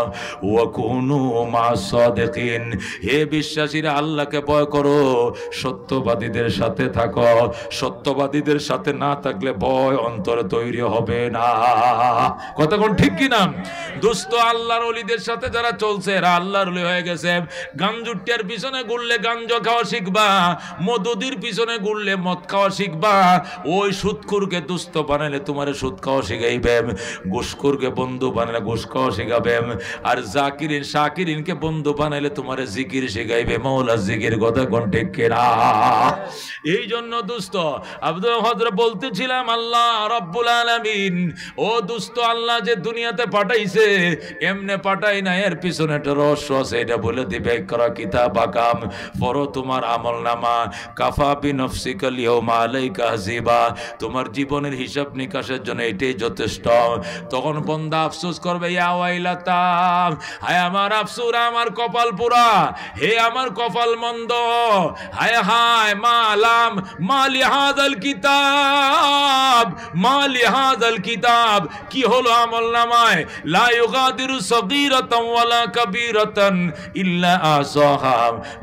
ওয়া কুনু মা'আস সাদিকিন। হে বিশ্বাসীরা, আল্লাহকে ভয় করো, সত্যবাদীদের সাথে থাকো। সত্যবাদীদের সাথে না থাকলে ভয় অন্তরে তৈরি হবে না। কথা কোন ঠিক কি না? দোস্ত, আল্লাহর ওলিদের সাথে যারা চলছে এরা আল্লাহর ওলি হয়ে গেছে। গাঞ্জুটিয়ার পিছনে ঘুরলে গাঞ্জা খাওয়া শিখবা, মদুদির পিছনে ঘুরলে মদ খাওয়া শিখবা। ওই সুদখোরকে দুস্থ বানাইলে তোমারে সুদ খাওয়া শিখাইবে, ঘুষখোরকে বন্ধু বানাইলে ঘুষ খাওয়া শিখাবে, আর জাকিরিন শাকিরিনকে বন্ধু বানাইলে তোমারে জিকির শিখাইবে, মাওলা জিকির। কথা কোন ঠিক কি না? এই জন্য দোস্ত আব্দুল হযরত বলতেছিলাম আল্লাহ রব্বুল আলামিন, ও দোস্ত, আল্লাহ যে দুনিয়াতে পাঠাইছে এমনে পাঠাই না, এর পিছনে একটা রহস্য আছে। এটা বলে দিবে ইকরা কিতাবাকাম, পড়ো তোমার আমলনামা। কাফা বিনফসিকাল ইয়াউমা আলাইকা হাসিবা, তোমার জীবনের হিসাব নিকাশের জন্য এটাই যথেষ্ট। তখন বান্দা আফসোস করবে, ইয়া ওয়াইলাতা, হায় আমার আফসোস, আমার কপাল পোড়া, হে আমার কপাল মন্দ, হায় হায় মালাম মালি হাযাল কিতাব, মালি হাযাল কিতাব। কি হলো আমলনামায়? লা ইউগাদিরু সগীরাতান ওয়ালা কাবীরাতান ইল্লা আসাহা।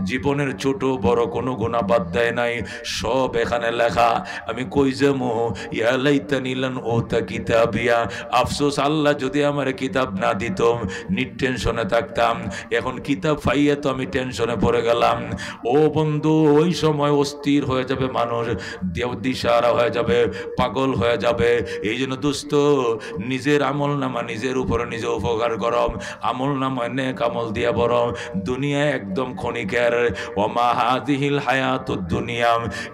জীবনের ছোট বড় কোনো গুনাহ বাদ দেয় নাই, সব এখানে লেখা। আমি কই যামু? ইয়া লাইতানি লান উতা কিতাবিয়া। আফসোস, আল্লাহ যদি আমার কিতাব না দিত, নিটেনশনে থাকতাম। এখন কিতাব পাইয়া তো আমি টেনশনে পড়ে গেলাম। ও বন্ধু, ওই সময় অস্থির হয়ে যাবে মানুষ, দিশাহারা হয়ে যাবে, পাগল হয়ে যাবে। এই জন্য দোস্ত, নিজের আমল নামা নামা নিজের উপরে নিজে উপকার করো, আমল নামা নেক আমল দিয়া বড়। দুনিয়া একদম ক্ষণিকের। ওমা হাযিহিল হায়াতুদ দুনিয়া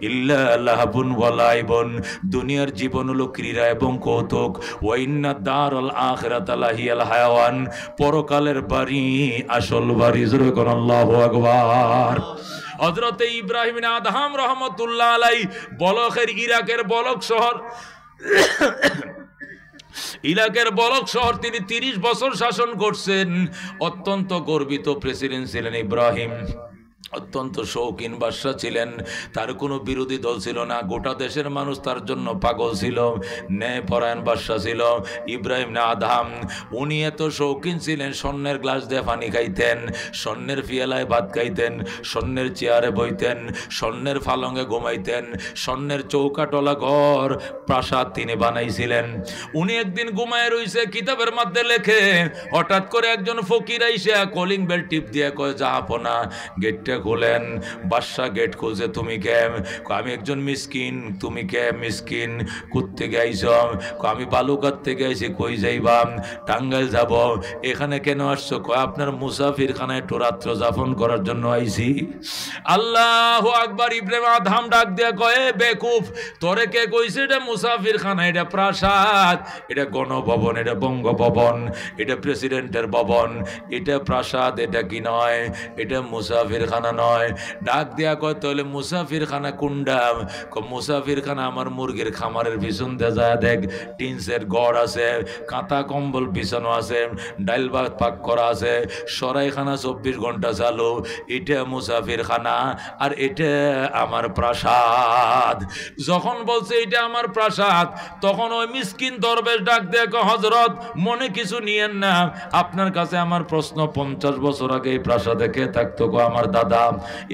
ইল্লা লাহবুন ওয়া লাইবুন, দুনিয়ার জীবন হলো ক্রীড়া এবং কৌতুক। ওয়া ইন্না দারাল আখিরাতা লাহিয়াল হায়াওয়ান, পরকালের বাড়ি আসল বাড়ি। জোরে কোন আল্লাহু আকবার। হযরতে ইব্রাহিম আদহাম রহমতুল্লাহ আলাইহি বলখের ইরাকের বলখ শহর ইরাকের বলক শহর তিনি 30 বছর শাসন করছেন। অত্যন্ত গর্বিত প্রেসিডেন্ট ছিলেন ইব্রাহিম, অত্যন্ত শৌখিন বাদশা ছিলেন। তার কোনো বিরোধী দল ছিল না, গোটা দেশের মানুষ তার জন্য পাগল ছিল, ন্যায়পরায়ণ বাদশা ছিল ইব্রাহিম আদহাম। উনি এত শৌখিন ছিলেন, স্বর্ণের গ্লাস দিয়ে পানি খাইতেন, স্বর্ণের পিয়ালায় ভাত খাইতেন, স্বর্ণের চেয়ারে বইতেন, স্বর্ণের ফালঙ্গে ঘুমাইতেন, স্বর্ণের চৌকাটলা ঘর প্রাসাদ তিনি বানাইছিলেন। উনি একদিন ঘুমায় রইছে, কিতাবের মধ্যে লেখে হঠাৎ করে একজন ফকির আইসা কলিং বেল টিপ দিয়ে কয়, জাহাপনা গেটটা খোলেন। বাদশা গেট খুলছে। তুমি কে? আমি একজন মিসকিন। তুমি কে? মিসকিন। কোত্থেকে আইছ? আমি বালুকার থেকে আইছি। কই যাইবা? টাঙ্গাইল যাব। এখানে কেন আসছো? কয় আপনার মুসাফির খানায় একটু রাত্র যাপন করার জন্য আইছি। আল্লাহু আকবার। ইব্রাহিম আদহাম ডাক দিয়া কয়, বেকুফ, তোরে কে কইছে এটা মুসাফির খানা? এটা প্রাসাদ, এটা গণভবন, এটা বঙ্গভবন, এটা প্রেসিডেন্টের ভবন, এটা প্রাসাদ, এটা কি নয়, এটা মুসাফির খানা নয়। ডাক দিয়া কয়, তাহলে মুসাফির খানা কুন্ডা? মুসাফির খানা আমার মুরগির খামারের পিছন দিয়ে যায় দেখ, টিনসের ঘর আছে, কাঁথা কম্বল বিছানো আছে, ডাইল ভাত পাক করা আছে, সরাইখানা 24 ঘন্টা চালু। এটা মুসাফির খানা আর এটা আমার প্রাসাদ। যখন বলছে এটা আমার প্রাসাদ, তখন ওই মিসকিন দরবেশ ডাক দিয়ে কয়, হযরত মনে কিছু নিয়েন না, আপনার কাছে আমার প্রশ্ন, 50 বছর আগে এই প্রাসাদে কে থাকতো? কো আমার দাদা।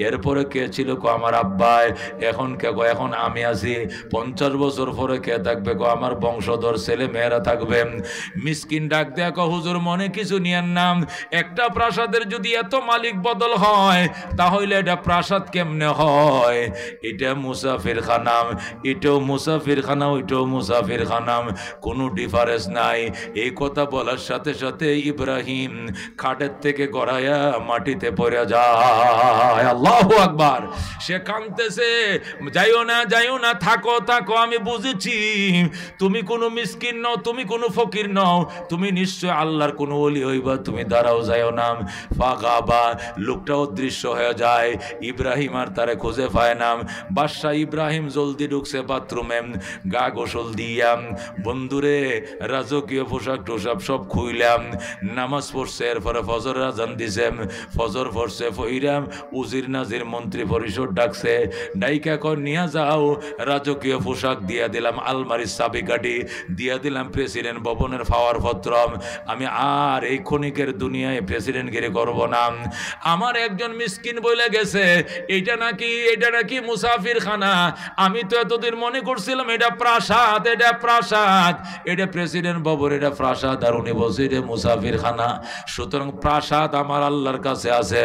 এরপরে কে ছিল? কো আমার আব্বাই। এখন কে? কো এখন আমি আছি। 50 বছর পরে কে থাকবে? কো আমার বংশধর ছেলে মেয়েরা থাকবে। মিসকিন ডাক দেয়া কো, হুজুর মনে কিছু নিয়েন না, একটা প্রাসাদের যদি এত মালিক বদল হয় তাহলে এটা প্রাসাদ কেমনে হয়? এটা মুসাফির খানা, এটাও মুসাফির খানা, ওইটাও মুসাফির খানা, কোনো ডিফারেন্স নাই। এই কথা বলার সাথে সাথে ইব্রাহিম খাটের থেকে গড়াইয়া মাটিতে পড়ে যায়। আল্লাহু আকবার। সে কাঁদতেছে, যাইও না, যাইও না, থাকো থাকো, আমি বুঝেছি তুমি কোনো মিসকিন নও, তুমি কোনো ফকির নও, তুমি নিশ্চয় আল্লাহর কোনো ওলি হইবা, তুমি দাঁড়াও, যাইও না। ফাগাবা, লোকটা অদৃশ্য হয়ে যায়। ইব্রাহিম আর তারে খুঁজে পায় না। বাদশা ইব্রাহিম জলদি ঢুকছে বাথরুমে, গা গোসল দিয়াম, বন্ধুরে রাজকীয় পোশাক টোশাক সব খুইলাম, নামাজ পড়ছে, এরপরে ফজর আজান দিছে, ফজর পড়ছে, ফইরাম উজির নাজির মন্ত্রী পরিষদ ডাকছে, ডাইকা কর নিয়ে যাও, রাজকীয় পোশাক দিয়া দিলাম, আলমারির চাবিকাঠি দিয়া দিলাম, প্রেসিডেন্ট ভবনের পাওয়ার পত্র। আমি আর এই ক্ষণিকের দুনিয়ায় প্রেসিডেন্টগিরি করব না। আমার একজন মিসকিন বলে গেছে এটা নাকি মুসাফির খানা। আমি তো এতদিন মনে করছিলাম এটা প্রাসাদ, এটা প্রাসাদ, এটা প্রেসিডেন্ট ভবন, এটা প্রাসাদ, আর উনি বলছে এটা মুসাফির খানা। সুতরাং প্রাসাদ আমার আল্লাহর কাছে আছে,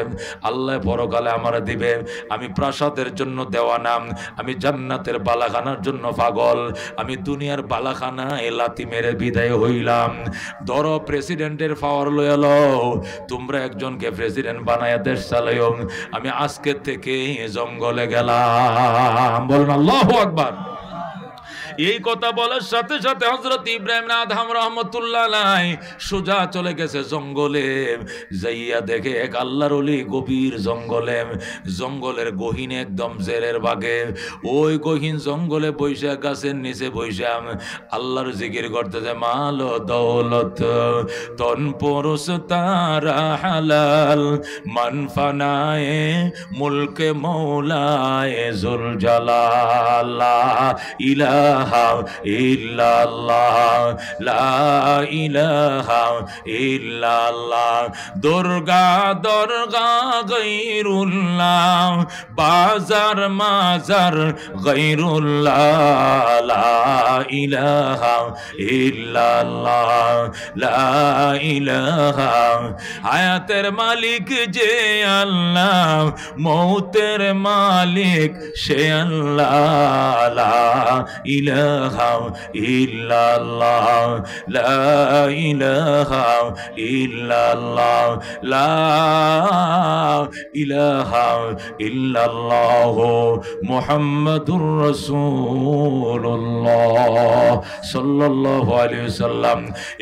আল্লাহ পরকালে আমার দিবে। আমি প্রাসাদের জন্য দেওয়ানা, আমি জান্নাতের বালাখানার জন্য পাগল। আমি দুনিয়ার বালাখানা লাথি মেরে বিদায় হইলাম। ধরো প্রেসিডেন্টের পাওয়ার লয়ে লও, তোমরা একজনকে প্রেসিডেন্ট বানায়া দেশ চালাইও। আমি আজকে থেকে জঙ্গলে গেলাম। বলুন আল্লাহু আকবার। এই কথা বলার সাথে সাথে হযরত ইব্রাহিম আদহাম রহমতুল্লাহ আলাইহি সোজা চলে গেছে জঙ্গলে। যাইয়া দেখে এক আল্লাহর ওলি গভীর জঙ্গলে, জঙ্গলের গহীনে একদম জেরের বাগে, ওই গহীন জঙ্গলে বৈশা গাছের নিচে বৈশা আল্লাহর জিকির করতেছে। মাল দৌলত তন পরশ তারা হালাল, মান ফানায়ে মুলকে মৌলায়ে জুল জালাল, ইলাহা ইল্লাল্লাহ, লা ইলাহা ইল্লাল্লাহ, দুর্গা দুর্গা গায়রুল্লাহ, বাজার মাজার গায়রুল্লাহ, লা ইলাহা ইল্লাল্লাহ, লা ইলাহা। হায়াতের মালিক যে আল্লাহ, মৌতের মালিক সে আল্লাহ, লা ইলাহা ইল্লাল্লাহ, লা ইলাহা ইল্লাল্লাহ, লা ইলাহা ইল্লাল্লাহ মুহাম্মাদুর রাসূলুল্লাহ সাল্লাল্লাহু আলাইহি ওয়াসাল্লাম।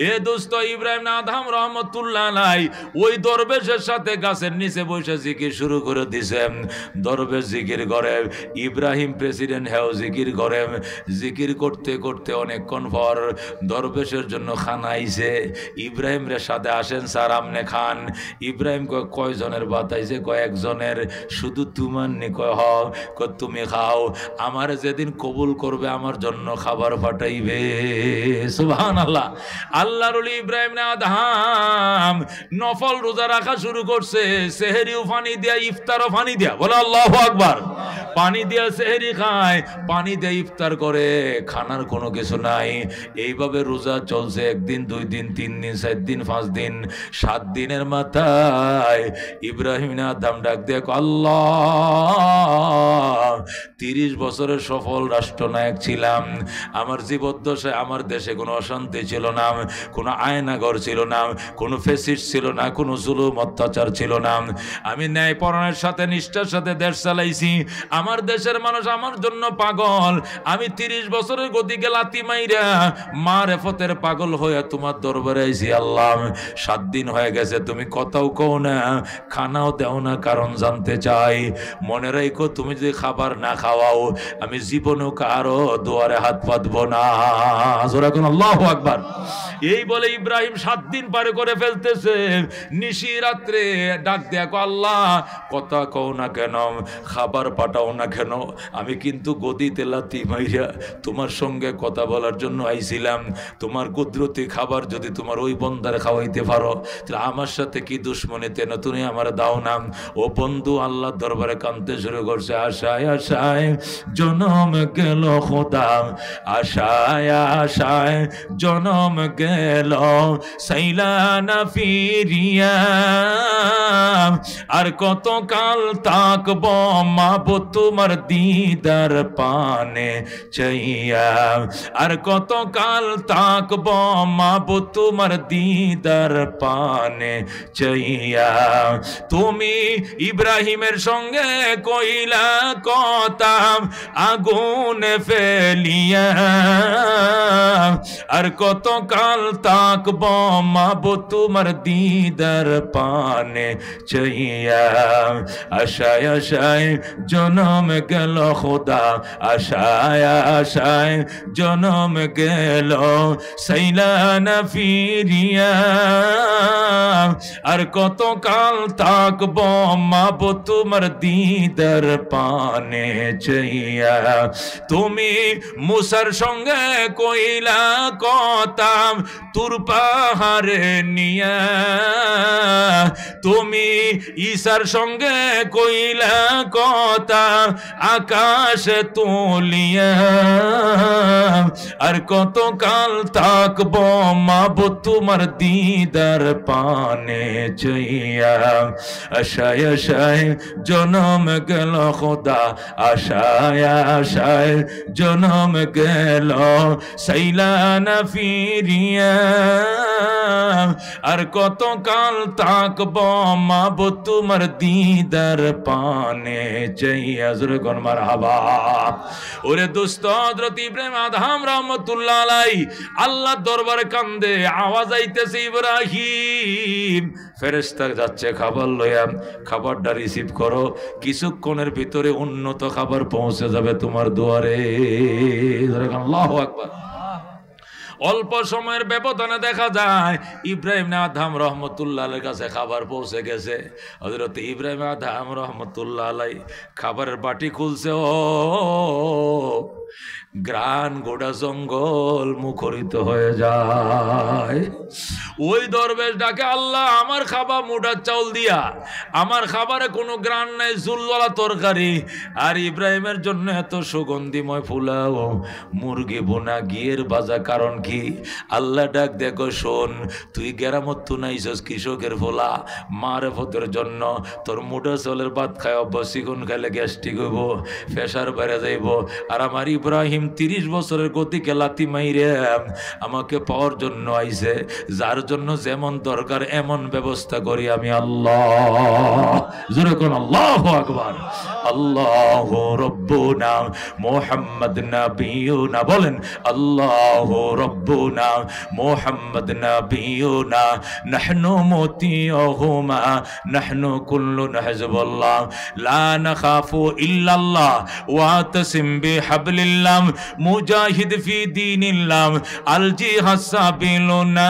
এ দোস্ত, ইব্রাহিম আদম রহমাতুল্লাহ আলাইহি ওই দরবেশের সাথে গাছের নিচে বসে জিকির শুরু করে দিয়েছেন। দরবেশ জিকির করে, ইব্রাহিম প্রেসিডেন্ট হেও জিকির করে। জিকির করতে করতে অনেকক্ষণ পর দরবেশের জন্য খানা আইছে। ইব্রাহিম রে সাথে আসেন, স্যার আমনে খান। ইব্রাহিম কয়জনের বাতাইছে? কয়েকজনের। শুধু তোমার নি? কয় হ। তুমি খাও, আমার যেদিন কবুল করবে আমার জন্য খাবার পাঠাইবে। সুবহানাল্লাহ। আল্লাহর ওলি ইব্রাহিম আদম নফল রোজা রাখা শুরু করছে, সেহরিও পানি দিয়া, ইফতারও পানি দিয়া। বলে আল্লাহু আকবার। পানি দিয়া সেহরি খায়, পানি দিয়ে ইফতার করে, খানার কোনো কিছু নাই। এইভাবে রোজা চলছে 1 দিন 2 দিন 3 দিন 4 দিন 5 দিন 7 দিনের মাথায় ইব্রাহিম আদম ডাক দিয়ে আল্লাহ, 30 বছরের সফল রাষ্ট্রনায়ক ছিলাম। আমার জীবদ্দশায় আমার দেশে কোনো অশান্তি ছিল না, কোনো আয়নাঘর ছিল না, কোনো ফেসিস্ট ছিল না, কোনো জুলুম অত্যাচার ছিল না। আমি ন্যায়পরায়ণের সাথে নিষ্ঠার সাথে দেশ চালাইছি। আমার দেশের মানুষ আমার জন্য পাগল। আমি 30 বছরের গতিকে লাতি মাইরা মারেফতের পাগল হয়ে তোমার দরবারে আইছি। আল্লাহ, 7 দিন হয়ে গেছে, তুমি কথাও কও না, খানাও দেও না, কারণ জানতে চাই। মনে রাখো, তুমি যদি খাবার না খাওয়াও আমি জীবনেও কারো দুয়ারে হাত পাতবো না। আল্লাহু আকবার। এই বলে ইব্রাহিম 7 দিন পারে করে ফেলতেছে। নিশি রাত্রে ডাক দেখো, আল্লাহ কথা কও না কেন, খাবার পাঠাও না কেন? আমি কিন্তু গদিতে লাথি মাইরা তোমার সঙ্গে কথা বলার জন্য আইছিলাম। তোমার কুদরতি খাবার যদি তোমার ওই বন্দার খাওয়াইতে পারো, তাহলে আমার সাথে কি দুশ্মনী, তেন তুমি আমার দাও না। ও বন্ধু আল্লাহ দরবারে কাঁদতে শুরু করছে। আশায় আশায় জনম গেল খোদা, আশায় আশায় জনম গেল, সাইলা না ফিরিয়া। আর কত কাল তাকব মাবো তোমার দিদার পানে চাইয়া। আর কত কাল তাকব মাবো তোমার দিদার পানে চাইয়া। তুমি ইব্রাহিমের সঙ্গে কইলা কথা আগুনে ফেলিয়া। আর কত কাল তাকব মাবো তোমার দিদার পানে চাইয়া। আশায় আশায় জনম গেল খোদা, আশায় আশায় জনম গেল, সাইলা না ফিরিয়া। আর কত কাল তাকব মাবো তোমার দিদার পানে চাইয়া। তুমি মুসার সঙ্গে কইলা কথা তুর পাহাড়ে নিয়া। তুমি ঈসার সঙ্গে কইলা কথা আকাশে তুলিয়া। আর কত কাল তাকব মাবো তোমার দিদার পানে চাইয়া। আশায় আশায় জনম গেল খোদা, আশায় আশায় জনম গেল, সাইলা না ফিরিয়া। আর কত কাল তাকব মাবো তোমার দিদার পানে চাইয়া। জোরে কোন মারহাবা। ওরে দোস্ত, হযরত ইব্রাহিম আদম রাহমাতুল্লাহ আলাইহি আল্লাহ দরবারে কান্দে, আওয়াজ আইতেছে ইব্রাহিম। ফেরেশতা যাচ্ছে খাবার লইয়া, খাবারটা রিসিভ করো, কিছুক্ষণের ভিতরে উন্নত খাবার পৌঁছে যাবে তোমার দুয়ারে। আল্লাহু আকবার। অল্প সময়ের ব্যবধানে দেখা যায় ইব্রাহিম আদম রহমতুল্লাহ আলাইহির কাছে খাবার পৌঁছে গেছে। হযরত ইব্রাহিম আদম রহমতুল্লাহ আলাইহি খাবারের বাটি খুলছে, ও গ্রান গোটা জঙ্গল মুখরিত হয়ে যায়। ওই দরবেশ ডাকে, আল্লাহ আমার খাবার মোটার চাউল দিয়া, আমার খাবারে কোনো গ্রান নাই, ঝুলওয়ালা তরকারি, আর ইব্রাহিমের জন্য এত সুগন্ধিময় পোলাও, মুরগি বোনা, গিয়ের ভাজা, কারণ কি? আল্লাহ ডাক দেখো, শোন, তুই গেরামত তু নাইছস কৃষকের ফোলা, মারে ফতের জন্য তোর মোটা চাউলের ভাত খায় অভ্যাস, চিকন খাইলে গ্যাস্ট্রিক হইব, প্রেশার বেড়ে যাইব। আর আমার ইব্রাহিম 30 বছরের গতিকে লাথি মাইরে আমাকে পাওয়ার জন্য আইছে, যার জন্য যেমন দরকার এমন ব্যবস্থা করি আমি আল্লাহ। জোরে কোন আল্লাহু আকবার। আল্লাহু রব্বুনা মুহাম্মদ নবিয়ুনা, বলেন আল্লাহু রব্বুনা মুহাম্মদ নবিয়ুনা, নাহনু মুতিউহুমা, নাহনু কুল্লুন হিজবুল্লাহ, লা নাখাফু ইল্লাল্লাহ, ওয়াতাসিম বিহাবলিল্লাহ, মুজাহিদ ফি দীনিল্লাহ, আলজি হাসাবিলুনা,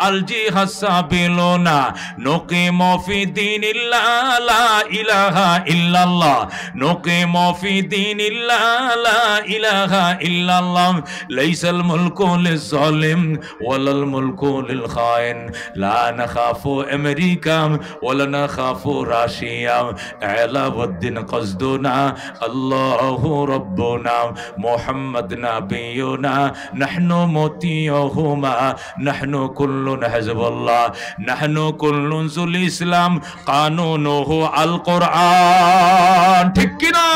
আলজি হাসাবিলুনা, নুকিমু ফি দীনিল্লাহ, লা ইলাহা ইল্লাল্লাহ, নুকিমু ফি দীনিল্লাহ, লা ইলাহা ইল্লাল্লাহ, লাইসাল মুলকু লিজ-জালিম ওয়ালাল মুলকু লিল খাইন, লা নাখাফু আমেরিকা ওয়ালা নাখাফু রাশিয়া, আলাউদ্দিন কসদুনা, আল্লাহু রাব্বুনা মুহাম্মদ নবিয়ুনা, নাহনু মুতিউহুমা, নাহনু কুল্লুন হিজবুল্লাহ, নাহনু কুল্লুন যুল ইসলাম, কানুনুহু আল কোরআন, ঠিক কি না?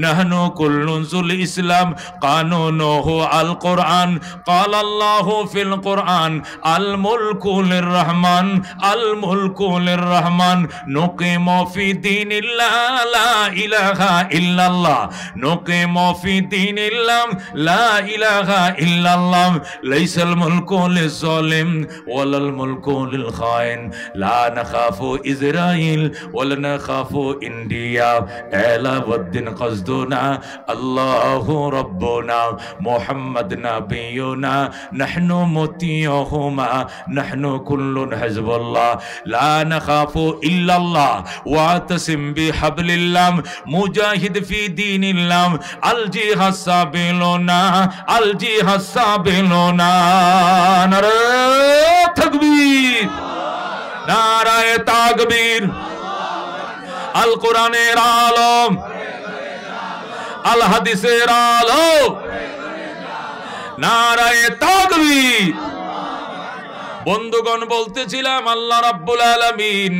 নাহনু কুল্লুন যুল ইসলাম, কানুনুহু আল কোরআন, ক্বাল আল্লাহু ফিল কোরআন, আল মুলকু লির রহমান, আল মুলকু লির রহমান, নুকিমু ফি দীনিল্লাহ, লা ইলাহা ইল্লাল্লাহ, নুকিমু ফি দীনিল্লাহ, লা ইলাহা ইল্লাল্লাহ, লাইসাল মুলকু লিজ-জালিম ওয়ালাল মুলকু লিল খাইন, লা নাখাফু ইসরাইল ওয়ালা নাখাফু ইন্ডিয়া, আলাউদ্দিন কসদুনা, আল্লাহু রাব্বুনা মুহাম্মদ নবিয়ুনা, নাহনু মুতিউহুমা, নাহনু কুল্লুন হিজবুল্লাহ, লা নাখাফু ইল্লাল্লাহ, ওয়াতাসিম বিহাবলিল্লাহ, মুজাহিদ ফি দীনিল্লাহ, আলজি হাসাবিলুনা, আলজি হাসাবিলুনা, নারে তাকবীর, নারায়ে তাকবীর। আল কোরআনের আলম, আল হাদিসের আলম, নারায়ে তাকবীর। বন্ধুগণ, বলতেছিলাম আল্লাহ রাব্বুল আলামিন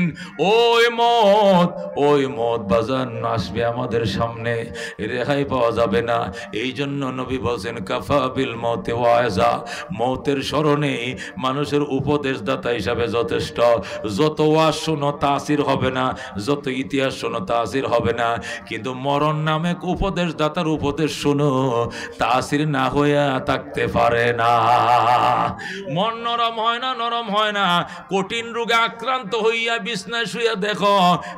ওই মত বাজান আসবে আমাদের সামনে, রেহাই পাওয়া যাবে না। এই জন্য নবী বলেন কাফা বিল মউতি ওয়াইজা, মৌতের স্মরণে মানুষের উপদেশদাতা হিসাবে যথেষ্ট। যত ওয়াজ শোনো তাসির হবে না, যত ইতিহাস শোনো তাসির হবে না, কিন্তু মরণ নামে উপদেশদাতার উপদেশ শোনো, তাসির না হইয়া থাকতে পারে না। মন নরম হয় না, নরম হয় না। কঠিন রোগে আক্রান্ত হইয়া বিছনায় শুয়ে দেখো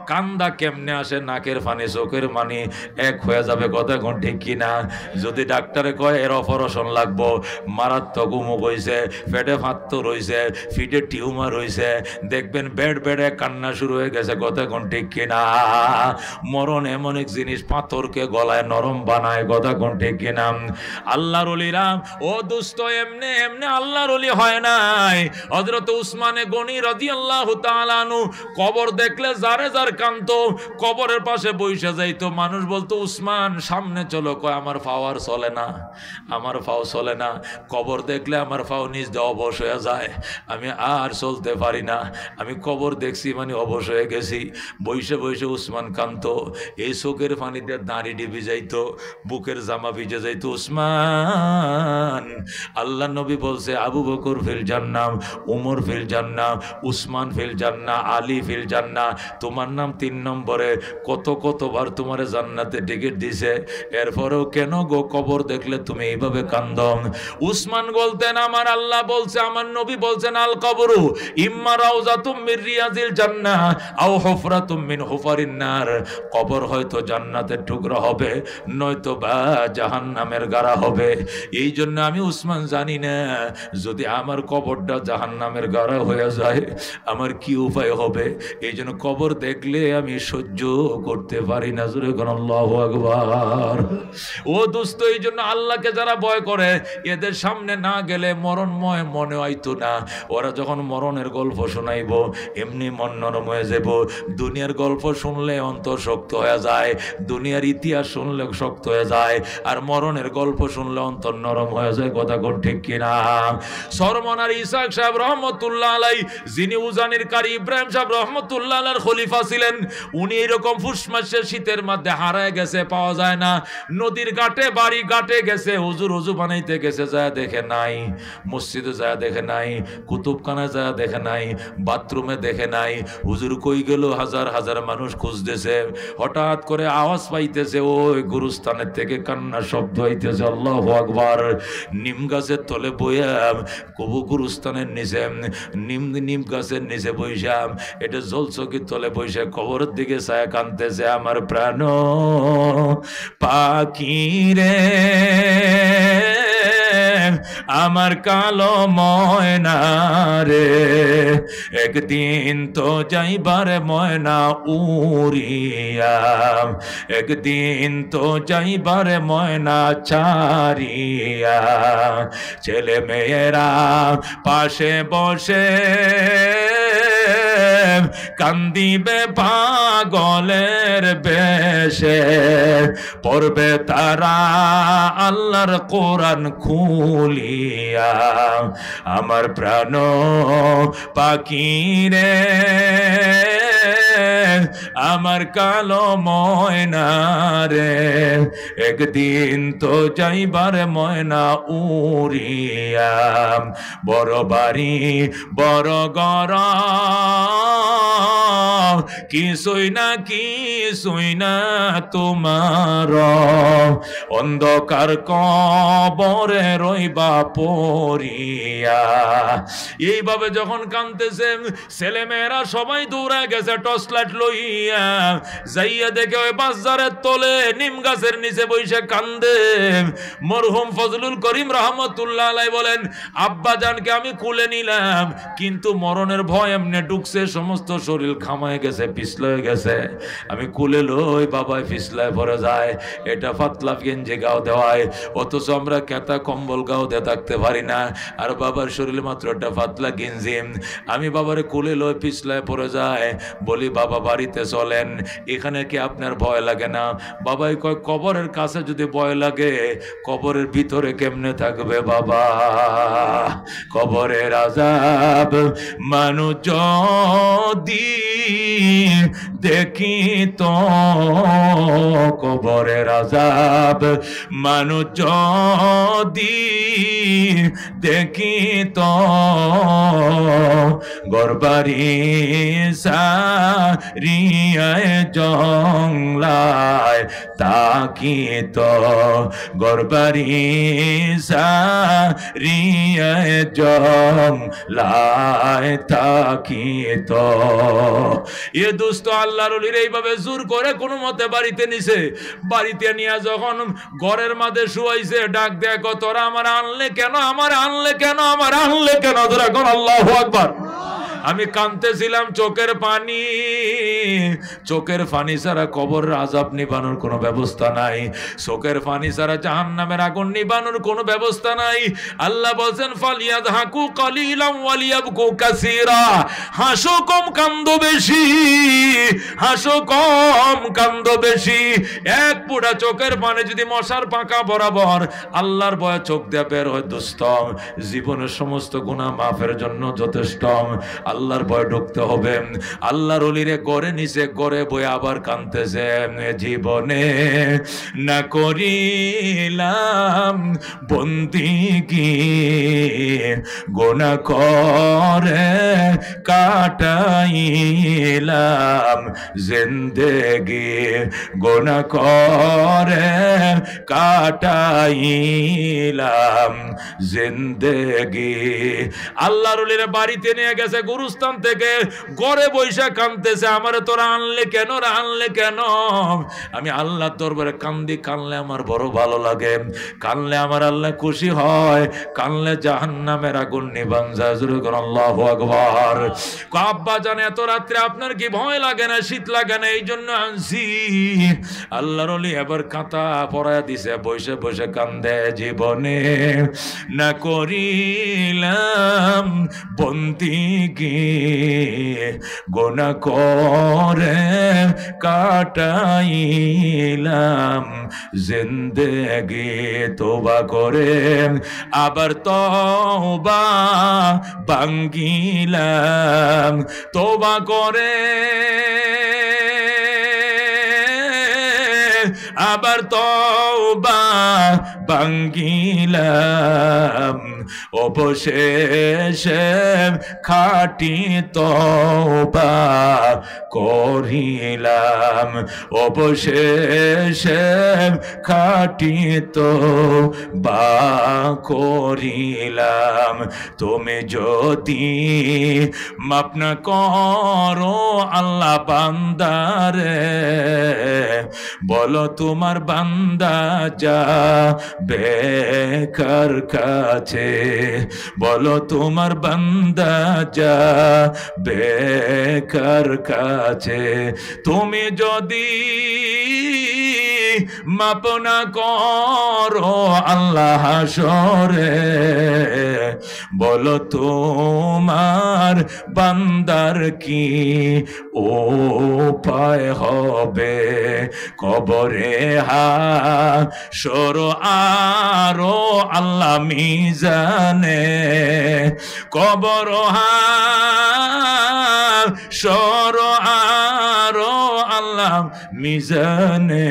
কান্দা কেমনে আসে, নাকের পানি চোখের পানি এক হয়ে যাবে, কথা কোন ঠিক কিনা? যদি ডাক্তারে কয় এর অপারেশন লাগবো, মারাত্মক উমুক হইছে, পেটে ফাত্তর রইছে, ফিটে টিউমার হইছে, দেখবেন বেড়ে কান্না শুরু হয়ে গেছে, কথা কোন ঠিক কিনা? মরণ এমন এক জিনিস, পাথরকে গলায় নরম বানায়, কথা কোন ঠিক কিনা? আল্লাহর ওলিরা ও দুস্থ এমনে এমনে আল্লাহর ওলি হয় নাই। হযরত উসমানে গনি রাদিয়াল্লাহু তাআলা আনহু কবর দেখলে যারে যার কাঁদতো, কবরের পাশে বসে যাইতো। মানুষ বলতো উসমান সামনে চলো, কয় আমার পাও আর চলে না, আমার পাও চলে না। কবর দেখলে আমার পাও নিজ দিয়ে অবশ হয়ে যায়, আমি আর চলতে পারি না, আমি কবর দেখছি মানে অবশ হয়ে গেছি। বসে বসে উসমান কাঁদতো, এই চোখের পানিতে দাঁড়ি ডিবি যাইতো, বুকের জামা ভিজে যাইতো। উসমান, আল্লাহ নবী বলছে আবু বকর ফিল জান্নাহ, উমর ফিল জান্নাহ, উসমান ফিল জান্নাহ, আলী ফিল জান্নাহ। তোমার নাম 3 নম্বরে, কতবার তোমারে জান্নাতে টিকিট দিছে, এরপরেও কেন গো কবর দেখলে তুমি এইভাবে কান্দো? উসমান বলতেন আমার আল্লাহ বলছে, আমার নবী বলছেন আল কবরু ইম্মা রাউজাতুম মির রিয়াজিল জান্নাহ আও হুফরাতুম মিন হুফারিন নার। কবর হয়তো জান্নাতের টুকরা হবে, নয়তো বা জাহান্নামের গাড়া হবে। এই জন্য আমি উসমান জানি না যদি আমার কবরটা জাহান্নামের গাড়া হয়ে যায় আমার কি উপায় হবে, এই জন্য কবর দেখলে আমি সহ্য করতে পারি না। জোরে কোন আল্লাহু আকবার। ও দোস্ত, এই জন্য আল্লাহকে যারা ভয় করে এদের সামনে না গেলে মরণময় মনে হইতো না। ওরা যখন মরণের গল্প শোনাইব এমনি মন নরম হয়ে যাব। দুনিয়ার গল্প শুনলে অন্তর শক্ত হয়ে যায়, দুনিয়ার ইতিহাস শুনলে শক্ত হয়ে যায়, আর মরণের গল্প শুনলে অন্তর নরম হয়ে যায়। কথা কোন ঠিক কিনা? সরমনার ইসাক সাহেব রহমতুল্লাহ আলাই, যিনি উজানির কারি ইব্রাহিম সাহেব রহমতুল্লাহ আলাইহির খলিফা ছিলেন, উনি এরকম ফুসমাসের শীতের মধ্যে হারায় গেছে, পাওয়া যায় না। নদীর ঘাটে বাড়ি ঘাটে গেছে, হুজুর ওযু বানাইতে গেছে, যায় দেখে নাই। মসজিদে যায় দেখে নাই, কুতুবখানায় যায় দেখে নাই, বাথরুমে দেখে নাই। হুজুর কই গেল? হাজার হাজার মানুষ খুঁজতেছে। হঠাৎ করে আওয়াজ পাইতেছে ওই গুরুস্থানের থেকে কান্না শব্দ হইতেছে। আল্লাহু আকবার। নিম গাছের তলে বইয়াম, কবু গুরুস্থানের নিচে নিম গাছের নিচে বইসাম, এটা জলচকির তলে বইসা কবরের দিকে ছায়া কানতেছে। আমার প্রাণ পাখি রে, আমার কালো ময়না রে, একদিন তো যাইবার ময়না উড়িয়া, একদিন তো যাইবার ময়না ছাড়িয়া। ছেলে মেয়েরা পাশে বসে কান্দিবে পাগলের বেশে, পড়বে তারা আল্লাহর কোরআন খুলিয়া। আমার প্রাণ পাখি রে, আমার কালো ময়না রে, একদিন তো যাইবার ময়না উড়িয়া। বড় বাড়ি বড় ঘর, কিছুই না তোমার, অন্ধকার কবরে রইবা পড়িয়া। এইভাবে যখন কাঁদতেছে, ছেলে মেয়েরা সবাই দৌড়া গেছে টর্চ লাইট লইয়া, যাইয়া দেখে ওই বাজারের তলে নিম গাছের নিচে বসে কান্দে মরহুম ফজলুল করিম রহমতুল্লাহ আলাইহি বলেন, আব্বা জানকে আমি কুলে নিলাম, কিন্তু মরণের ভয় এমনি ঢুকছে, সমস্ত শরীর খামায় গেছে, পিছলে গেছে। আমি কুলে লই, বাবাই পিছলায় পড়ে যায়। এটা পাতলা গেঞ্জি গাও দেওয়ায়, অথচ আমরা কেতা কম্বল গাও দিয়ে থাকতে পারি না, আর বাবার শরীরে মাত্র একটা পাতলা গেঞ্জি। আমি বাবারে কুলে লই, পিছলায় পড়ে যায়। বলি, বাবা বাড়িতে চলেন, এখানে কি আপনার ভয় লাগে না? বাবাই কয়, কবরের কাছে যদি ভয় লাগে কবরের ভিতরে কেমনে থাকবে বাবা? কবরের আযাব মানুষ যদি দেখি তো, কবরের আযাব মানুষ যদি দেখি তো, গরবারি সারিয়ায় জংলায় তাকি তো, গরবারি সারিয়ায় জংলায় তাকি তো। এ দোস্ত, আল্লাহর ওলির এইভাবে জোর করে কোনো মতে বাড়িতে নিছে। বাড়িতে নিয়ে যখন ঘরের মাঝে শুয়াইছে, ডাক দেয়, তোরা আমার আনলে কেন, আমার আনলে কেন, আমার আনলে কেন? তোরা কোন আল্লাহু আকবার। আমি কাঁদতেছিলাম, চোখের পানি ছাড়া কবর আযাব নিবানোর কোনো ব্যবস্থা নাই, চোখের পানি ছাড়া জাহান্নামের আগুন নিবানোর কোনো ব্যবস্থা নাই। আল্লাহ বলেন, ফালিয়াযহাকু কালিলাম ওয়ালিয়াবকু কাসীরা, হাসো কম কান্দো বেশি, হাসো কম কান্দো বেশি। এক পুরা চোখের পানি যদি মশার পাকা বরাবর আল্লাহর ভয়ে চোখ দিয়ে বের হয় দোস্ত, জীবনের সমস্ত গুনাহ মাফের জন্য যথেষ্ট। আল্লাহর ভয় ঢুকতে হবে। আল্লাহর ওলিরে গড়ে নিচে গড়ে বই আবার কাঁদতেছে, জীবনে না করিলাম বন্দিগি, গুনাহ করে কাটাইলাম জিন্দেগি, গুনাহ করে কাটাইলাম জিন্দেগি। আল্লাহর ওলিরে বাড়িতে নিয়ে গেছে, গুরু কবরস্থান থেকে গড়ে বৈশা কাঁদতেছে, আমারে তোরা আনলে কেন, আনলে কেন? আমি আল্লাহর দরবারে কান্দি, কানলে আমার বড় ভালো লাগে, কানলে আমার আল্লাহ খুশি হয়, কানলে জাহান্নামের আগুন নিভান যায়। জোরে করে আল্লাহু আকবার। আব্বা জানে এত রাত্রে আপনার কি ভয় লাগে না, শীত লাগে না? এই জন্য আনছি। আল্লাহর ওলি এবার কাঁথা পরায়া দিছে, বসে বসে কান্দে। জীবনে না করিলাম বন্দিগি, গোনা করে কাটাইলাম জিন্দেগি, তোবা করে আবার তওবা ভাঙ্গিলাম, তোবা করে আবার তওবা ভাঙ্গিলাম, অবশেষে খাঁটি তওবা করিলাম, অবশেষে খাঁটি তওবা করিলাম। তুমি যদি মাফ না করো আল্লাহ বান্দারে, বলো তোমার বান্দা যাবে কার কাছে, বলো তোমার বান্দা যাবে কার কাছে? তুমি যদি মাপ না করো আল্লাহ হাসরে, বলো তোমার বান্দার কি উপায় হবে? কবরে হাসর আরো আল্লাহ মিজানে, কবর হাসর আরো আল্লাহ মিজানে,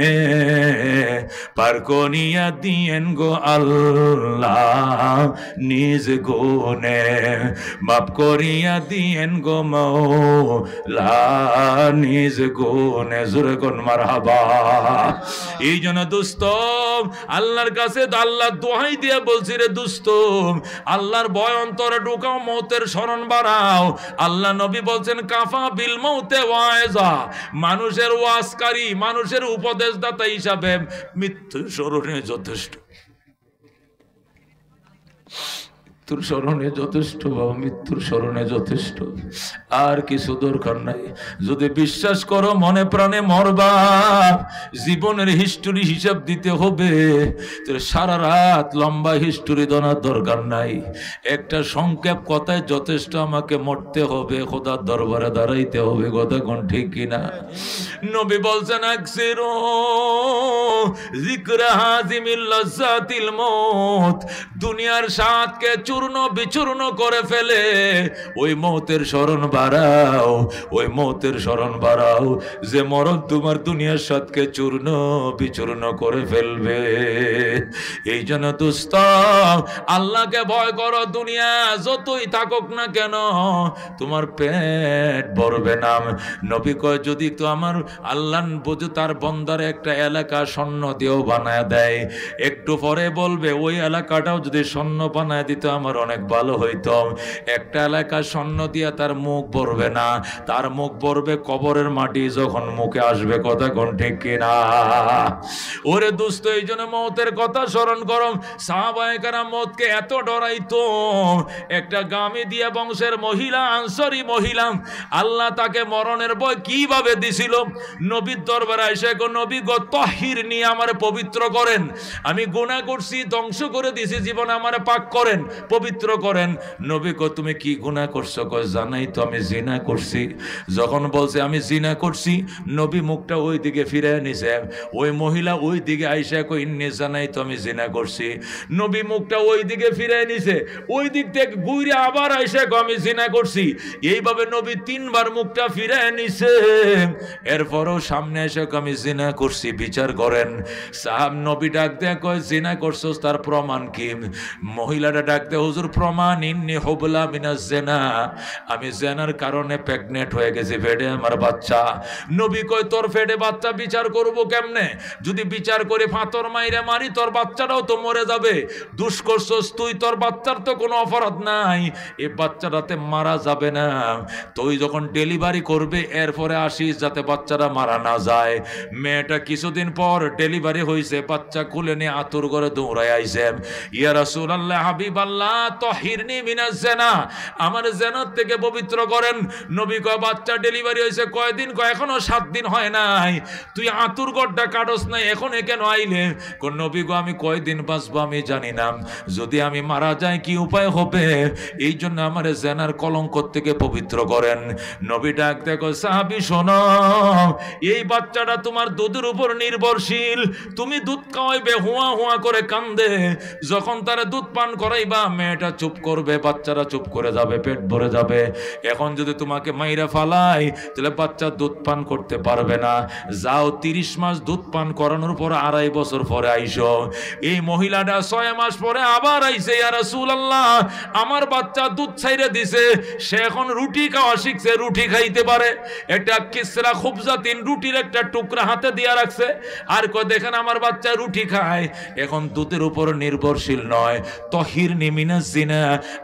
পার করিয়া দিয়েন গো আল্লাহ নিজ গুণে, মাফ করিয়া দিয়েন গো মওলা নিজ গুণে। জোরে কোন মারহাবা। এই জন্য দোস্ত আল্লাহর কাছে আল্লাহ দোহাই দিয়ে বলছি, রে দোস্ত আল্লাহর ভয় অন্তরে ঢুকাও, মৌতের স্মরণ বাড়াও। আল্লাহ নবী বলছেন কাফা বিল মৌতে ওয়াইজা, মানুষের ওয়াজকারী, মানুষের উপদেশদাতা হিসাবে মৃত্যুর স্মরণে যথেষ্ট। মৃত্যুর স্মরণে যথেষ্ট বাবা, মৃত্যুর স্মরণে যথেষ্ট, আর কিছু দরকার নাই। যদি বিশ্বাস করো মনে প্রাণে মরবা, জীবনের হিস্টোরি হিসাব দিতে হবে, সারা রাত লম্বা হিস্টোরি দেওয়ার দরকার নাই। একটা সংক্ষেপ কথায় যথেষ্ট, আমাকে মরতে হবে, খোদার দরবারে দাঁড়াইতে হবে। কথা কোন ঠিক কিনা? নবী বলছেন আকসিরু যিকরা হাযিমিল লাযাতিল মউত, দুনিয়ার স্বাদকে চূর্ণ বিচূর্ণ করে ফেলে ওই মৌতের স্মরণ বাড়াও, ওই মৌতের স্মরণ বাড়াও যে মরণ তোমার দুনিয়ার স্বাদকে চূর্ণ বিচূর্ণ করে ফেলবে। এই জন্য দোস্ত আল্লাহকে ভয় করো। দুনিয়া যতই থাকুক না কেন তোমার পেট ভরবে না। নবী কয় যদি তো আমার আল্লাহ বুঝে তার বন্দারে একটা এলাকা স্বর্ণ দিয়েও বানায় দেয়, একটু পরে বলবে ওই এলাকাটাও যদি স্বর্ণ বানায় দিত আমার অনেক ভালো হইতো। একটা এলাকা স্বর্ণ দিয়া তার মুখ ভরবে না, তার মুখ ভরবে কবরের মাটি যখন মুখে আসবে। কথা কোন ঠিক কিনা? ওরে দোস্ত এই জন্য মৌতের কথা স্মরণ করো। সাহাবায়ে কেরাম মৌতকে এত ডরাইতো, একটা গামী দিয়া বংশের মহিলা, আনসারী মহিলা, আল্লাহ তাকে মরণের ভয় কিভাবে দিছিল। নবীর দরবারে এসে গো নবী গো তাহির নিয়ে আমারে পবিত্র করেন, আমি গুনাহ করছি, ধ্বংস করে দিয়েছি জীবন, আমারে পাক করেন, পবিত্র করেন। নবী কো তুমি কি গুনাহ করছো? কয় জানাই তো আমি জিনা করছি। যখন বলছে আমি জিনা করছি, নবী মুখটা ওই দিকে ফিরে নিছে। ওই মহিলা ওই দিকে আইসা কই ইন্নী জানাই তো আমি জিনা করছি। নবী মুখটা ওই দিকে ফিরে নিছে, ওই দিক থেকে ঘুরে আবার আইসা কই আমি জিনা করছি। এইভাবে নবী তিনবার মুখটা ফিরে নিছে। এরপরও সামনে এসে কই আমি জিনা করছি, বিচার করেন। সাহাব নবী ডাক দেয়া কয় জিনা করছস তার প্রমাণ কি? মহিলাটা ডাক দেয়া হুজুর প্রমাণ ইন্নী হুবলা মিনাজ জিনা, আমি জিনার কারণে প্রেগনেন্ট হয়ে গেছি, পেটে আমার বাচ্চা। নবী কয় তোর পেটে বাচ্চা বিচার করব কেমনে? যদি বিচার করে ফাতর মাইরে মারি তোর বাচ্চাটাও তো মরে যাবে। দুষ করছস তুই, তোর বাচ্চার তো কোনো অপরাধ নাই, এই বাচ্চাটাতে মারা যাবে না। তুই যখন ডেলিভারি করবে এরপরে আসিস যাতে বাচ্চাটা মারা না যায়। মেয়েটা কিছুদিন পর ডেলিভারি হয়েছে, বাচ্চা খুলে নিয়ে আতুর করে দৌড়ায় আইছে, ইয়া রাসূলুল্লাহ হাবিবাল্লাহ তাহিরনি মিনাজ জিনা, আমার জিনার থেকে পবিত্র করেন। নবী কয় বাচ্চা ডেলিভারি হয়েছে কয়দিন? কয় এখনো 7 দিন হয় নাই, তুই আতুর গড়টা কাটস নাই, এখন কেন আইলে? কোন নবী গো আমি কয়দিন বাঁচবো আমি জানি না, যদি আমি মারা যাই কি উপায় হবে, এই জন্য আমার জিনার কলঙ্ক থেকে পবিত্র করেন। নবী ডাক দেখো সাহাবী শোনো, এই বাচ্চাটা তোমার দুধের উপর নির্ভরশীল, তুমি দুধ খাওয়াইবে, হুয়া হুয়া করে কান্দে, যখন তারা দুধ পান করাইবা মেয়েটা চুপ করবে, বাচ্চারা চুপ করে যাবে, পেট ভরে যাবে। এখন যদি তোমাকে মাইরা ফালাই তাহলে বাচ্চা দুধ পান করতে পারবে না। যাও 30 মাস দুধ পান করানোর পর 2.5 বছর পরে আইসো। এই মহিলাটা 6 মাস পরে আবার আইসে, ইয়া রাসূলুল্লাহ আমার বাচ্চা দুধ ছাইরে দিছে, সে এখন রুটি খাওয়া শিখছে, রুটি খাইতে পারে। একটা কিসরা খুবজা 3 রুটির একটা টুকরা হাতে দিয়া রাখছে, আর কয় দেখেন আমার বাচ্চা রুটি খায়, এখন দুধের উপর নির্ভরশীল নয়। তাহিরনি মিনাজ জিনা,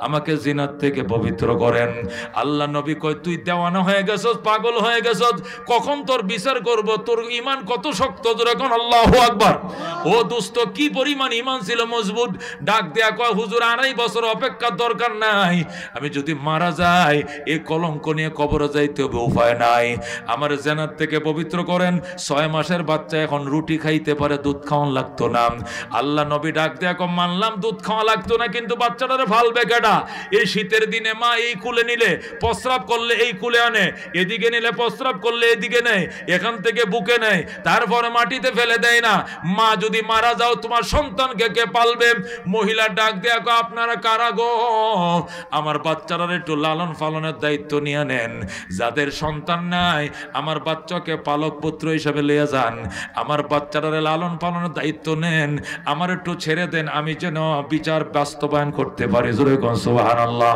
আমাকে জিনার থেকে পবিত্র করেন। আল্লাহ নবী কয় তুই দেওয়ানা হয়ে গেছস, পাগল হয়ে গেছস, কখন তোর বিচার করব? তোর ঈমান কত শক্ত, যখন আল্লাহু আকবার। ও দোস্ত কি পরিমাণ ঈমান ছিল মজবুত। ডাক দেয়া কয় হুজুর 2.5 বছর অপেক্ষার দরকার নাই, আমি যদি মারা যাই এই কলঙ্ক নিয়ে কবরে যাইতে হবে, উপায় নাই, আমার জিনার থেকে পবিত্র করেন। 6 মাসের বাচ্চা এখন রুটি খাইতে পারে, দুধ খাওয়ান লাগতো না। আল্লাহ নবী ডাক দেয়া কয় মানলাম দুধ খাওয়া লাগতো না, কিন্তু বাচ্চাটারে ফালবে কেডা? এই শীতের দিনে মা এই কুলে নিলে প্রস্রাব করলে এই কুলে আনে, এদিকে নিলে প্রস্রাব করলে এদিকে নেয়, এখান থেকে বুকে নেয়, তারপরে মাটিতে ফেলে দেয় না। মা যদি মারা যাও তোমার সন্তানকে কে পালবে? মহিলা ডাক দেয়া কয় আপনারা কারা গো? আমার বাচ্চারা একটু লালন পালনের দায়িত্ব নিয়ে নেন, যাদের সন্তান নাই আমার বাচ্চাকে পালক পুত্র হিসাবে লিয়ে যান, আমার বাচ্চাটারে লালন পালনের দায়িত্ব নেন, আমার একটু ছেড়ে দেন, আমি যেন বিচার বাস্তবায়ন করতে পারি। জোরে কোন সুবহানাল্লাহ।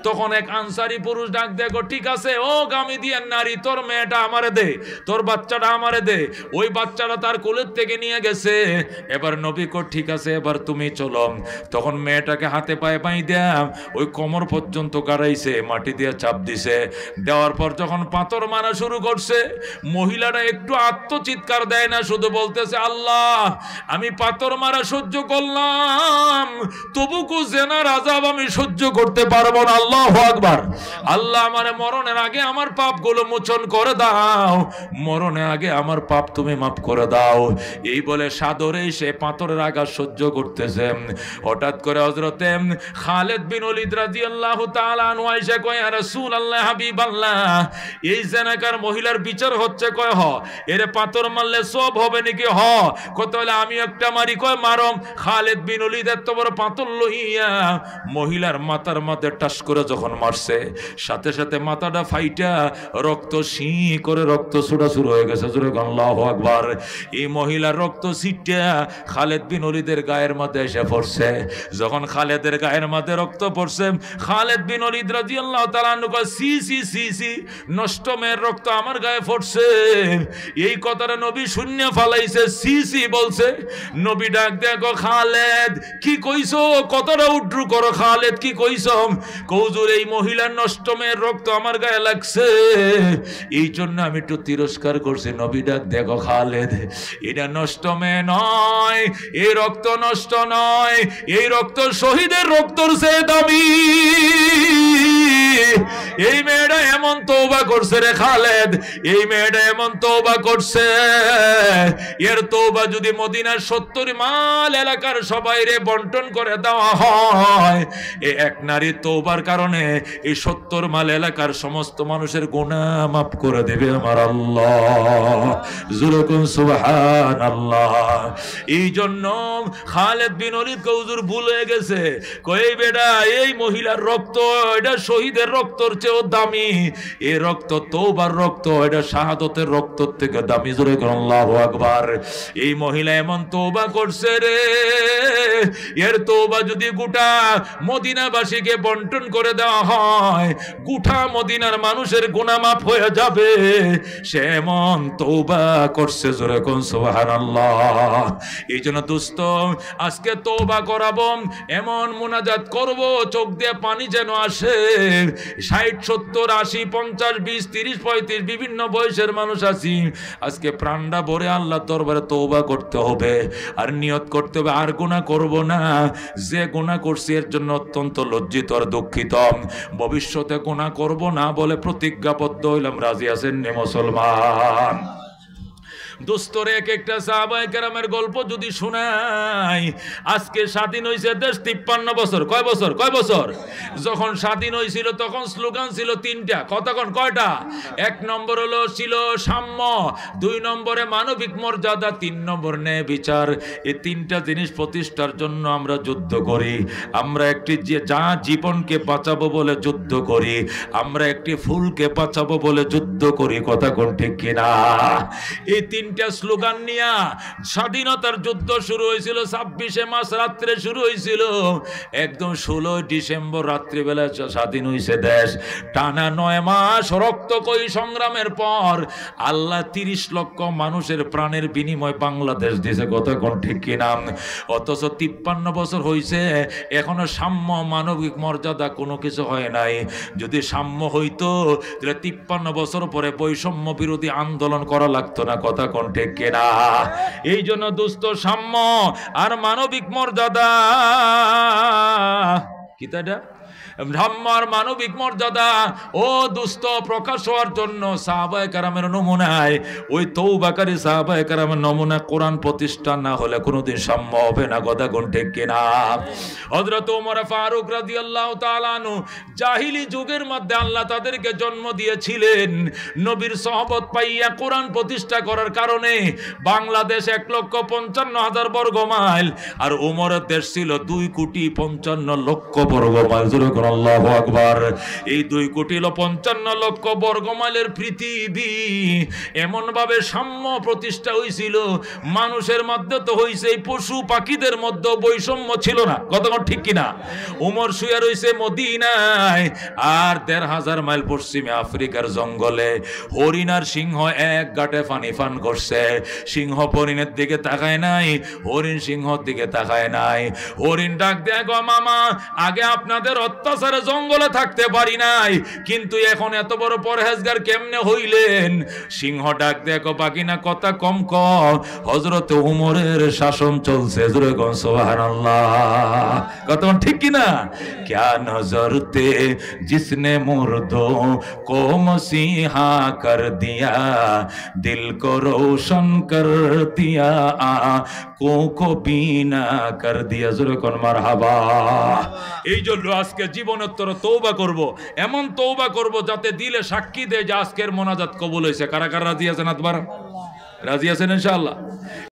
তখন এক আনসারী পুরুষ ডাক দেখো ঠিক আছে ও গামিদিয়ান নারী, তোর মেয়েটা আমারে দে, তোর বাচ্চাটা আমারে দে। ওই বাচ্চাটা তার কোলের থেকে নিয়ে গেছে। এবার নবী কো ঠিক আছে এবার তুমি চলো। তখন মেয়েটাকে হাতে পায়ে বাইন্ধা ওই কোমর পর্যন্ত গাড়াইছে, মাটি দিয়ে চাপ দিছে, দেওয়ার পর যখন পাথর মারা শুরু করছে মহিলাটা একটু আত্মচিৎকার দেয় না, শুধু বলতেছে আল্লাহ আমি পাথর মারা সহ্য করলাম, তবু কো জিনার আযাব আমি সহ্য করতে পারবো না। আল্লাহু আকবার। আল্লাহ আমার মরণের আগে আমার পাপগুলো মোচন করে দাও, মরণের আগে আমার পাপ তুমি মাফ করে দাও। এই বলে সাদরে সে পাথরের আঘাত সহ্য করতেছে। হঠাৎ করে হযরতে খালিদ বিন ওলীদ রাদিয়াল্লাহু তাআলা আনহু আয়েশা কয় ইয়া রাসূলুল্লাহ হাবিবাল্লাহ এই জেনাকার মহিলার বিচার হচ্ছে। কয় হ এরে পাথর মারলে সব হবে নাকি? হ। কত হলে আমি একটা মারি? কয় মারো। খালিদ বিন ওলীদ এত বড় পাথর লইয়া মহিলার মাথার মধ্যে টাস করে যখন মারছে সাথে সাথে মাথাটা ফাইটা রক্ত শি করে রক্ত ছোড়া শুরু হয়ে গেছে। জোরে আল্লাহু আকবার। এই মহিলার রক্ত ছিটা খালিদ বিন ওলীদের গায়ের মধ্যে এসে পড়ছে। যখন খালিদের গায়ের মধ্যে রক্ত পড়ছে খালিদ বিন ওলীদ রাদিয়াল্লাহু তাআলা আনহু কয় সি সি সি সি নষ্ট মেয়ের রক্ত আমার গায়ে পড়ছে। এই কথাটা নবী শূন্য ফালাইছে, সি সি বলছে। নবী ডাক দেখো খালিদ কি কইছো? কথাটা উড্রু করো। খালিদ কি কইছো? কৌজুর এই মহিলার নষ্ট মেয়ের রক্ত আমার গায়ে লাগছে, এই জন্য আমি একটু তিরস্কার করছি। নবী ডাক দেখো খালিদ এটা নষ্ট মেয়ে নয়, এই রক্ত নষ্ট নয়, এই রক্ত শহীদের রক্তর চেয়ে দামি। এই মেয়েটা এমন তওবা করছে রে খালিদ, এই মেয়েটা এমন তওবা করছে, এর তওবা যদি মদিনার 70 মাইল এলাকার সবাইরে বন্টন করে দেওয়া হয়, এই এক নারীর তওবার কারণে এই 70 মাইল এলাকার সমস্ত মানুষের গুনাহ মাফ করে দেবে আমার আল্লাহ। জোরে কোন সুবহানাল্লাহ। এই জন্য খালিদ বিন ওলীদ হুজুর ভুল হয়ে গেছে, কই বেটা এই মহিলার রক্ত এটা শহীদের রক্তর চেয়েও দামি। এ রক্ত তওবার রক্ত, এটা শাহাদতের রক্ত থেকে দামি। জোরে করুন আল্লাহু আকবার। এই মহিলা এমন তওবা করছে রে, এর তওবা যদি গোটা মদিনাবাসীকে বন্টন করে দেওয়া হয়, গোটা মদিনার মানুষের গুনাহ মাফ হয়ে যাবে। সে এমন তওবা করছে, জোরে কোন সুবহানাল্লাহ। এই জন্য দোস্ত, আজকে তওবা করাবো, এমন মুনাজাত করব চোখ দিয়ে পানি যেন আসে। 60, 70, 80, 50, 20, 30, 35 বিভিন্ন বয়সের মানুষ আছি। আজকে প্রাণটা ভরে আল্লাহর দরবারে তওবা করতে হবে, আর নিয়ত করতে হবে আর গুনাহ করব না। যে গুনাহ করছি এর জন্য অত্যন্ত লজ্জিত আর দুঃখিত। ভবিষ্যতে গুনাহ করব না বলে প্রতিজ্ঞাবদ্ধ হইলাম। রাজি আছেন নে মুসলমান? দোস্তরে এক একটা সাহাবায়ে কেরামের গল্প যদি শোনাই, আজকে স্বাধীন হয়েছে দেশ 53 বছর। কয় বছর? কয় বছর? যখন স্বাধীন হয়েছিল তখন স্লোগান ছিল 3টা। কতক্ষণ? কয়টা? 1 নম্বর হলো ছিল সাম্য, 2 নম্বরে মানবিক মর্যাদা, 3 নম্বর ন্যায় বিচার। এই 3টা জিনিস প্রতিষ্ঠার জন্য আমরা যুদ্ধ করি। আমরা একটি যা জীবনকে বাঁচাবো বলে যুদ্ধ করি, আমরা একটি ফুলকে বাঁচাবো বলে যুদ্ধ করি। কথা কোন ঠিক কিনা? এই 3টা স্লোগান নিয়ে স্বাধীনতার যুদ্ধ শুরু হয়েছিল। 26 মার্চ রাত্রে শুরু হয়েছিল, একদম 16 ডিসেম্বর রাত্রিবেলা স্বাধীন হয়েছে দেশ। টানা 9 মাস রক্তকয়ী সংগ্রামের পর আল্লাহ 30 লক্ষ মানুষের প্রাণের বিনিময় বাংলাদেশ দিয়েছে। কথা কোন ঠিক কিনা? অথচ 53 বছর হয়েছে, এখনো সাম্য মানবিক মর্যাদা কোনো কিছু হয় নাই। যদি সাম্য হইতো তাহলে 53 বছর পরে বৈষম্য বিরোধী আন্দোলন করা লাগতো না। কথা কোন ঠিক কিনা? এই জন্য দোস্ত, সাম্য আর মানবিক মর্যাদা, কি তাটা সাম্য আর মানবিক মর্যাদা ও দোস্ত প্রকাশ হওয়ার জন্য সাহাবায়ে কেরামের নমুনায়, ওই তওবাকারী সাহাবায়ে কেরামের নমুনা কোরআন প্রতিষ্ঠা না হলে কোনোদিন সাম্য হবে না। কথা কোন ঠিক কিনা? হযরত ওমর ফারুক রাদিয়াল্লাহু তাআলা আনহু জাহিলি যুগের মধ্যে আল্লাহ তাদেরকে জন্ম দিয়েছিলেন। নবীর সহবত পাইয়া কোরআন প্রতিষ্ঠা করার কারণে বাংলাদেশ 1,55,000 বর্গ মাইল, আর ওমরের দেশ ছিল 2,55,00,000 বর্গ মাইল। আল্লাহু আকবার। এই 2,55,00,000 বর্গ মাইলের পৃথিবী এমন ভাবে সাম্য প্রতিষ্ঠা হয়েছিল, মানুষের মধ্যে তো হয়েছে, পশু পাখিদের মধ্যে বৈষম্য ছিল না। কতক্ষণ ঠিক কিনা? ওমর শুয়ে রয়েছে মদিনায়, আর 1,500 মাইল পশ্চিমে আফ্রিকার জঙ্গলে হরিণ আর সিংহ এক গাটে পানি পান করছে। সিংহ হরিণের দিকে তাকায় নাই, হরিণ সিংহর দিকে তাকায় নাই। হরিণ ডাক দেয়, গো মামা, আগে আপনাদের অত্যাচারে জঙ্গলে থাকতে পারি নাই, কিন্তু এখন এত বড় পরহেজগার কেমনে হইলেন? সিংহ ডাক দেখো, বাকি না কথা কম কম, হযরত ওমরের শাসন চলছে। জোরে কোন সুবহানাল্লাহ। কথা ঠিক কিনা? क्या नजर थे जिसने मुर्दों को मसीहा कर दिया, दिल को रोशन कर दिया, आँखों को बीना कर दिया। জোরে কোন মারহাবা। এই জন্য আজকে জীবনোত্তর তওবা করব, এমন তওবা করব যাতে দিলে সাক্ষী দেয় যে আজকের মোনাজাত কবুল হয়েছে। কারা কারা রাজি আছেন? হাত বাড়ান। রাজি আছেন ইনশাআল্লাহ?